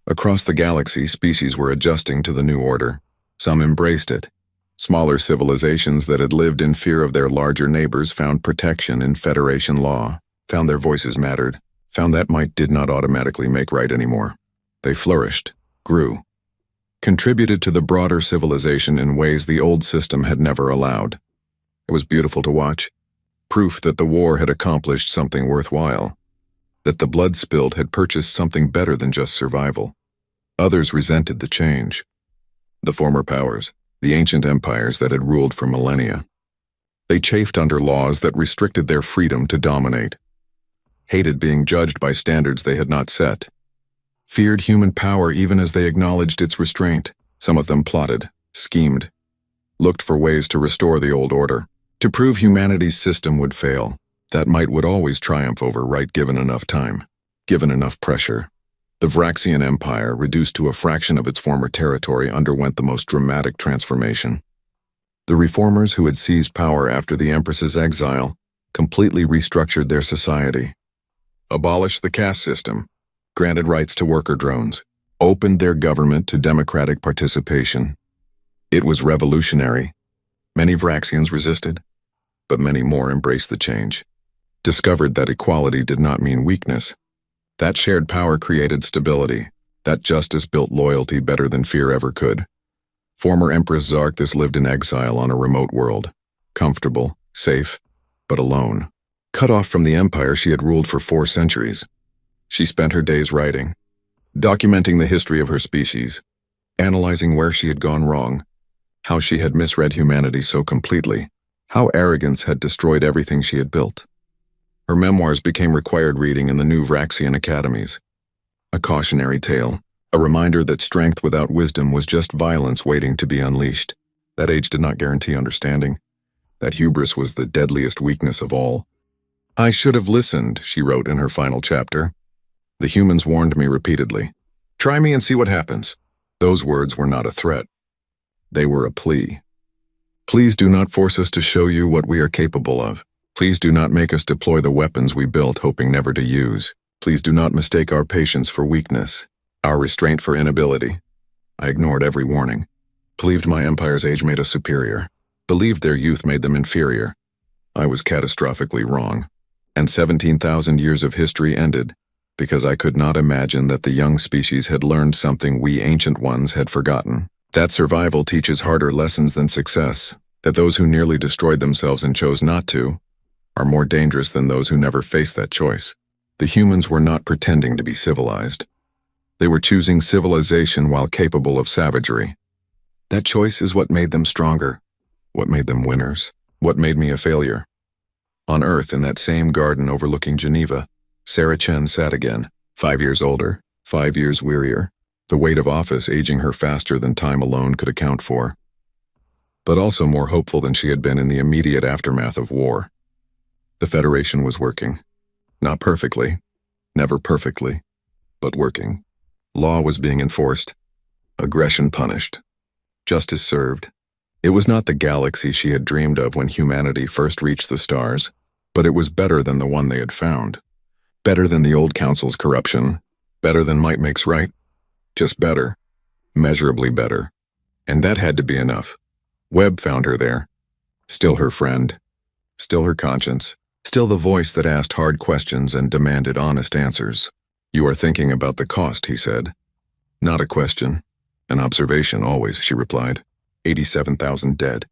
Across the galaxy, species were adjusting to the new order. Some embraced it. Smaller civilizations that had lived in fear of their larger neighbors found protection in Federation law, found their voices mattered, found that might did not automatically make right anymore. They flourished, grew, contributed to the broader civilization in ways the old system had never allowed. It was beautiful to watch, proof that the war had accomplished something worthwhile, that the blood spilled had purchased something better than just survival. Others resented the change. The former powers, the ancient empires that had ruled for millennia. They chafed under laws that restricted their freedom to dominate, hated being judged by standards they had not set, feared human power even as they acknowledged its restraint. Some of them plotted, schemed, looked for ways to restore the old order, to prove humanity's system would fail. That might would always triumph over right given enough time, given enough pressure. The Vraxian Empire, reduced to a fraction of its former territory, underwent the most dramatic transformation. The reformers who had seized power after the Empress's exile completely restructured their society, abolished the caste system, granted rights to worker drones, opened their government to democratic participation. It was revolutionary. Many Vraxians resisted, but many more embraced the change, discovered that equality did not mean weakness. That shared power created stability. That justice built loyalty better than fear ever could. Former Empress Zarkthus lived in exile on a remote world, comfortable, safe, but alone. Cut off from the empire she had ruled for 4 centuries. She spent her days writing, documenting the history of her species, analyzing where she had gone wrong, how she had misread humanity so completely, how arrogance had destroyed everything she had built. Her memoirs became required reading in the new Vraxian academies. A cautionary tale, a reminder that strength without wisdom was just violence waiting to be unleashed. That age did not guarantee understanding. That hubris was the deadliest weakness of all. "I should have listened," she wrote in her final chapter. "The humans warned me repeatedly. Try me and see what happens." Those words were not a threat. They were a plea. "Please do not force us to show you what we are capable of. Please do not make us deploy the weapons we built hoping never to use. Please do not mistake our patience for weakness, our restraint for inability." I ignored every warning. Believed my empire's age made us superior. Believed their youth made them inferior. I was catastrophically wrong. And 17,000 years of history ended because I could not imagine that the young species had learned something we ancient ones had forgotten. That survival teaches harder lessons than success. That those who nearly destroyed themselves and chose not to are more dangerous than those who never faced that choice. The humans were not pretending to be civilized. They were choosing civilization while capable of savagery. That choice is what made them stronger, what made them winners, what made me a failure. On Earth, in that same garden overlooking Geneva, Sarah Chen sat again, 5 years older, 5 years wearier, the weight of office aging her faster than time alone could account for, but also more hopeful than she had been in the immediate aftermath of war. The Federation was working. Not perfectly, never perfectly, but working. Law was being enforced, aggression punished, justice served. It was not the galaxy she had dreamed of when humanity first reached the stars, but it was better than the one they had found. Better than the old council's corruption, better than might makes right. Just better, measurably better. And that had to be enough. Webb found her there. Still her friend. Still her conscience. Still the voice that asked hard questions and demanded honest answers. "You are thinking about the cost," he said. "Not a question. An observation always," she replied. 87,000 dead.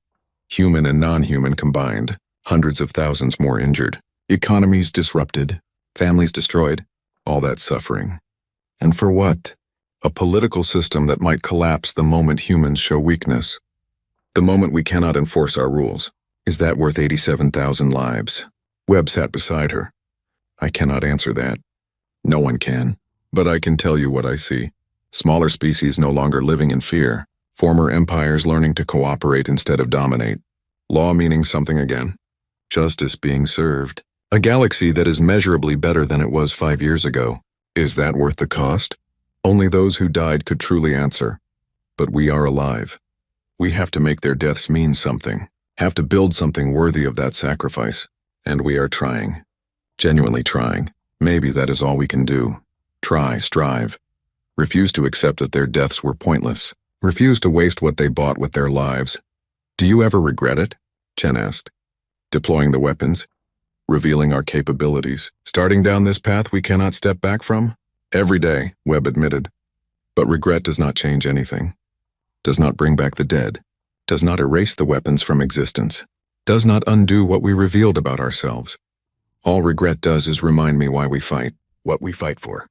Human and non-human combined. Hundreds of thousands more injured. Economies disrupted. Families destroyed. All that suffering. And for what? A political system that might collapse the moment humans show weakness. The moment we cannot enforce our rules. Is that worth 87,000 lives? Webb sat beside her. "I cannot answer that. No one can. But I can tell you what I see. Smaller species no longer living in fear. Former empires learning to cooperate instead of dominate. Law meaning something again. Justice being served. A galaxy that is measurably better than it was 5 years ago. Is that worth the cost? Only those who died could truly answer. But we are alive. We have to make their deaths mean something. Have to build something worthy of that sacrifice. And we are trying. Genuinely trying. Maybe that is all we can do. Try, strive. Refuse to accept that their deaths were pointless. Refuse to waste what they bought with their lives. Do you ever regret it?" Chen asked. "Deploying the weapons? Revealing our capabilities? Starting down this path we cannot step back from?" "Every day," Webb admitted. "But regret does not change anything. Does not bring back the dead. Does not erase the weapons from existence. Does not undo what we revealed about ourselves. All regret does is remind me why we fight, what we fight for,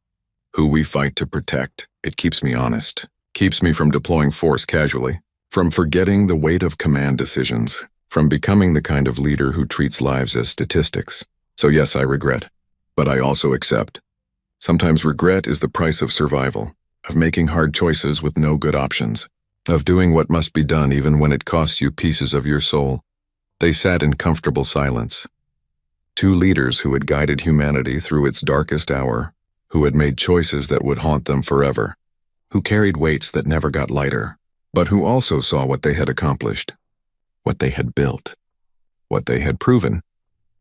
who we fight to protect. It keeps me honest, keeps me from deploying force casually, from forgetting the weight of command decisions, from becoming the kind of leader who treats lives as statistics. So yes, I regret, but I also accept. Sometimes regret is the price of survival, of making hard choices with no good options, of doing what must be done even when it costs you pieces of your soul." They sat in comfortable silence. Two leaders who had guided humanity through its darkest hour, who had made choices that would haunt them forever, who carried weights that never got lighter, but who also saw what they had accomplished, what they had built, what they had proven,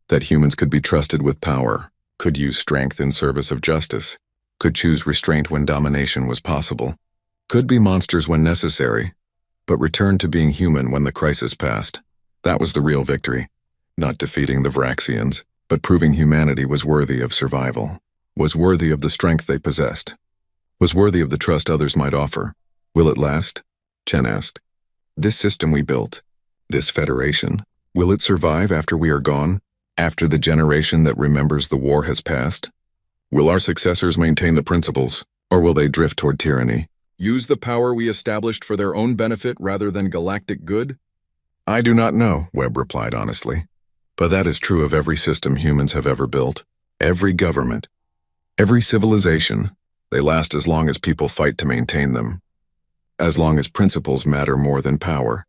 that humans could be trusted with power, could use strength in service of justice, could choose restraint when domination was possible, could be monsters when necessary, but return to being human when the crisis passed. That was the real victory, not defeating the Vraxians, but proving humanity was worthy of survival, was worthy of the strength they possessed, was worthy of the trust others might offer. Will it last? Chen asked. This system we built, this federation, will it survive after we are gone? After the generation that remembers the war has passed? Will our successors maintain the principles, or will they drift toward tyranny? Use the power we established for their own benefit rather than galactic good? I do not know, Webb replied honestly. But that is true of every system humans have ever built. Every government. Every civilization. They last as long as people fight to maintain them. As long as principles matter more than power.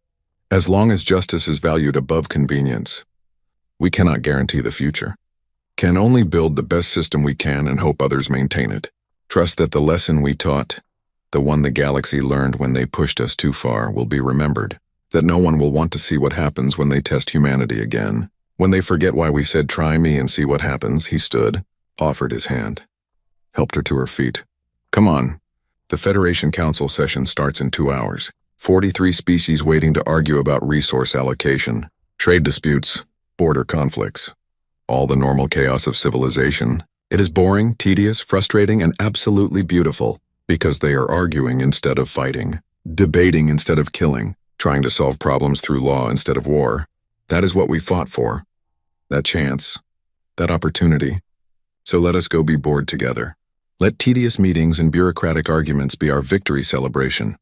As long as justice is valued above convenience. We cannot guarantee the future. Can only build the best system we can and hope others maintain it. Trust that the lesson we taught, the one the galaxy learned when they pushed us too far, will be remembered. That no one will want to see what happens when they test humanity again. When they forget why we said, "Try me and see what happens," he stood, offered his hand, helped her to her feet. Come on. The Federation Council session starts in 2 hours. 43 species waiting to argue about resource allocation, trade disputes, border conflicts. All the normal chaos of civilization. It is boring, tedious, frustrating, and absolutely beautiful, because they are arguing instead of fighting, debating instead of killing, trying to solve problems through law instead of war. That is what we fought for. That chance, that opportunity. So let us go be bored together. Let tedious meetings and bureaucratic arguments be our victory celebration.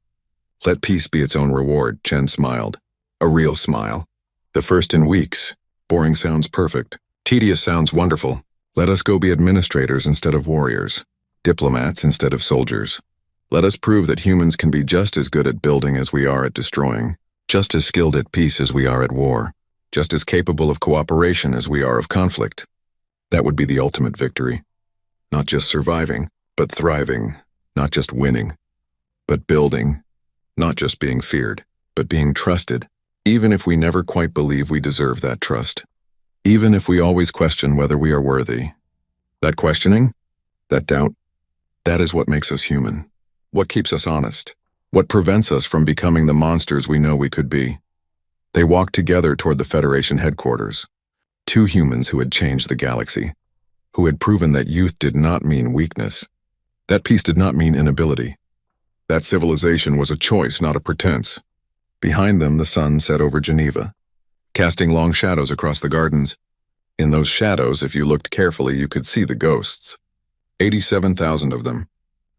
Let peace be its own reward, Chen smiled. A real smile. The first in weeks. Boring sounds perfect. Tedious sounds wonderful. Let us go be administrators instead of warriors. Diplomats instead of soldiers. Let us prove that humans can be just as good at building as we are at destroying. Just as skilled at peace as we are at war. Just as capable of cooperation as we are of conflict. That would be the ultimate victory. Not just surviving, but thriving. Not just winning, but building. Not just being feared, but being trusted, even if we never quite believe we deserve that trust. Even if we always question whether we are worthy. That questioning, that doubt, that is what makes us human. What keeps us honest. What prevents us from becoming the monsters we know we could be. They walked together toward the Federation headquarters. Two humans who had changed the galaxy. Who had proven that youth did not mean weakness. That peace did not mean inability. That civilization was a choice, not a pretense. Behind them, the sun set over Geneva, casting long shadows across the gardens. In those shadows, if you looked carefully, you could see the ghosts. 87,000 of them.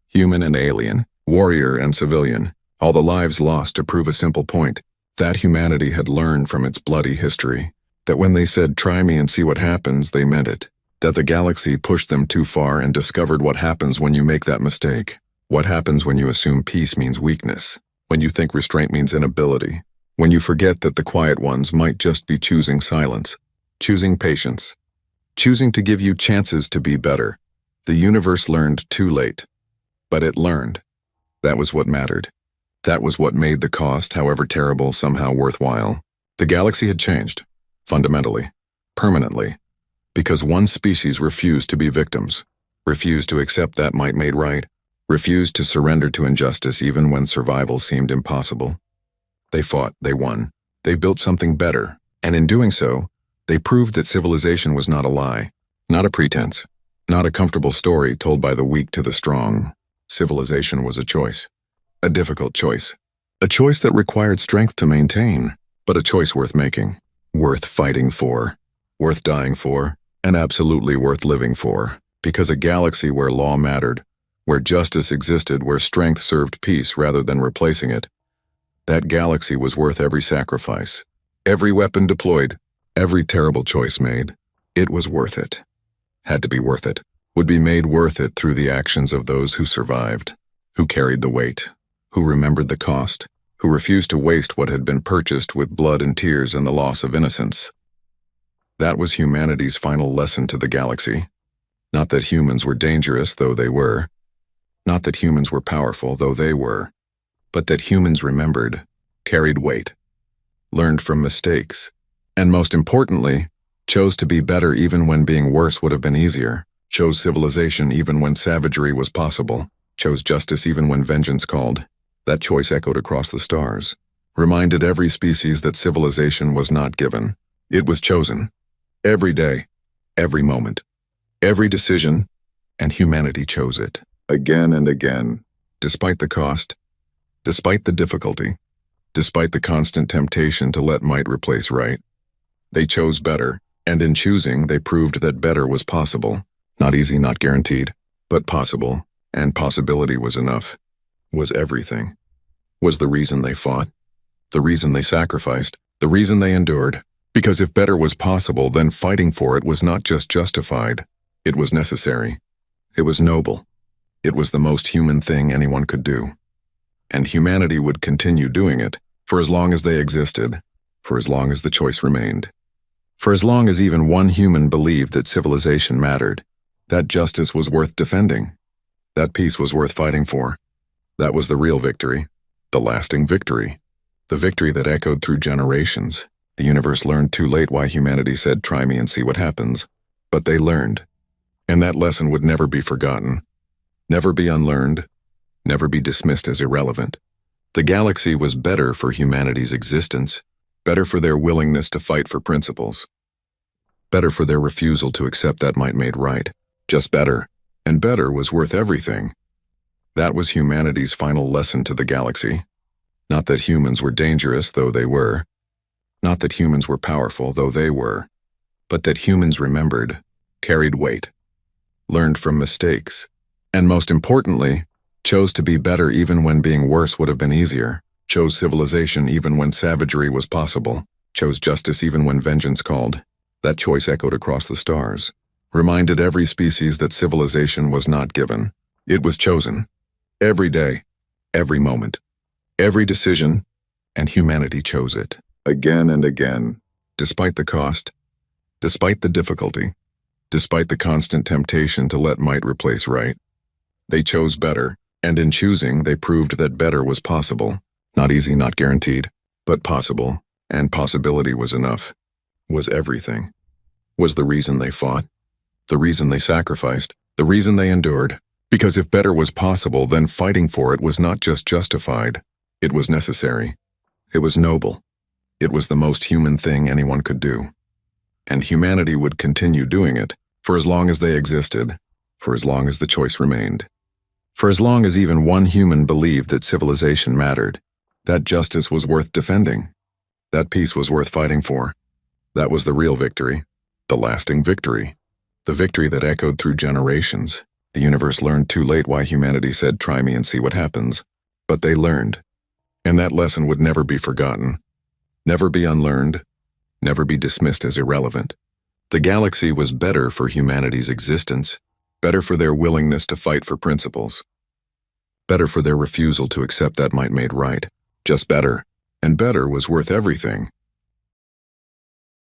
Human and alien, warrior and civilian, all the lives lost to prove a simple point. That humanity had learned from its bloody history. That when they said, "Try me and see what happens," they meant it. That the galaxy pushed them too far and discovered what happens when you make that mistake. What happens when you assume peace means weakness. When you think restraint means inability. When you forget that the quiet ones might just be choosing silence. Choosing patience. Choosing to give you chances to be better. The universe learned too late. But it learned. That was what mattered. That was what made the cost, however terrible, somehow worthwhile. The galaxy had changed. Fundamentally. Permanently. Because one species refused to be victims. Refused to accept that might made right. Refused to surrender to injustice even when survival seemed impossible. They fought, they won. They built something better. And in doing so, they proved that civilization was not a lie. Not a pretense. Not a comfortable story told by the weak to the strong. Civilization was a choice. A difficult choice. A choice that required strength to maintain, but a choice worth making, worth fighting for, worth dying for, and absolutely worth living for, because a galaxy where law mattered, where justice existed, where strength served peace rather than replacing it, that galaxy was worth every sacrifice, every weapon deployed, every terrible choice made. It was worth it. Had to be worth it. Would be made worth it through the actions of those who survived, who carried the weight, who remembered the cost, who refused to waste what had been purchased with blood and tears and the loss of innocence. That was humanity's final lesson to the galaxy. Not that humans were dangerous, though they were. Not that humans were powerful, though they were. But that humans remembered, carried weight, learned from mistakes, and most importantly, chose to be better even when being worse would have been easier, chose civilization even when savagery was possible, chose justice even when vengeance called. That choice echoed across the stars, reminded every species that civilization was not given. It was chosen. Every day, every moment, every decision, and humanity chose it. Again and again, despite the cost, despite the difficulty, despite the constant temptation to let might replace right. They chose better, and in choosing, they proved that better was possible. Not easy, not guaranteed, but possible, and possibility was enough, was everything. Was the reason they fought, the reason they sacrificed, the reason they endured. Because if better was possible, then fighting for it was not just justified, it was necessary. It was noble. It was the most human thing anyone could do. And humanity would continue doing it, for as long as they existed, for as long as the choice remained. For as long as even one human believed that civilization mattered, that justice was worth defending, that peace was worth fighting for. That was the real victory, the lasting victory, the victory that echoed through generations. The universe learned too late why humanity said, "Try me and see what happens." But they learned, and that lesson would never be forgotten, never be unlearned, never be dismissed as irrelevant. The galaxy was better for humanity's existence, better for their willingness to fight for principles, better for their refusal to accept that might made right, just better, and better was worth everything. That was humanity's final lesson to the galaxy. Not that humans were dangerous, though they were. Not that humans were powerful, though they were. But that humans remembered, carried weight, learned from mistakes, and most importantly, chose to be better even when being worse would have been easier, chose civilization even when savagery was possible, chose justice even when vengeance called. That choice echoed across the stars, reminded every species that civilization was not given. It was chosen. Every day, every moment, every decision, and humanity chose it. Again and again, despite the cost, despite the difficulty, despite the constant temptation to let might replace right. They chose better, and in choosing, they proved that better was possible. Not easy, not guaranteed, but possible, and possibility was enough, was everything. Was the reason they fought, the reason they sacrificed, the reason they endured. Because if better was possible, then fighting for it was not just justified, it was necessary. It was noble. It was the most human thing anyone could do. And humanity would continue doing it, for as long as they existed, for as long as the choice remained. For as long as even one human believed that civilization mattered, that justice was worth defending, that peace was worth fighting for. That was the real victory, the lasting victory, the victory that echoed through generations. The universe learned too late why humanity said, "Try me and see what happens." But they learned, and that lesson would never be forgotten, never be unlearned, never be dismissed as irrelevant. The galaxy was better for humanity's existence, better for their willingness to fight for principles, better for their refusal to accept that might made right, just better, and better was worth everything.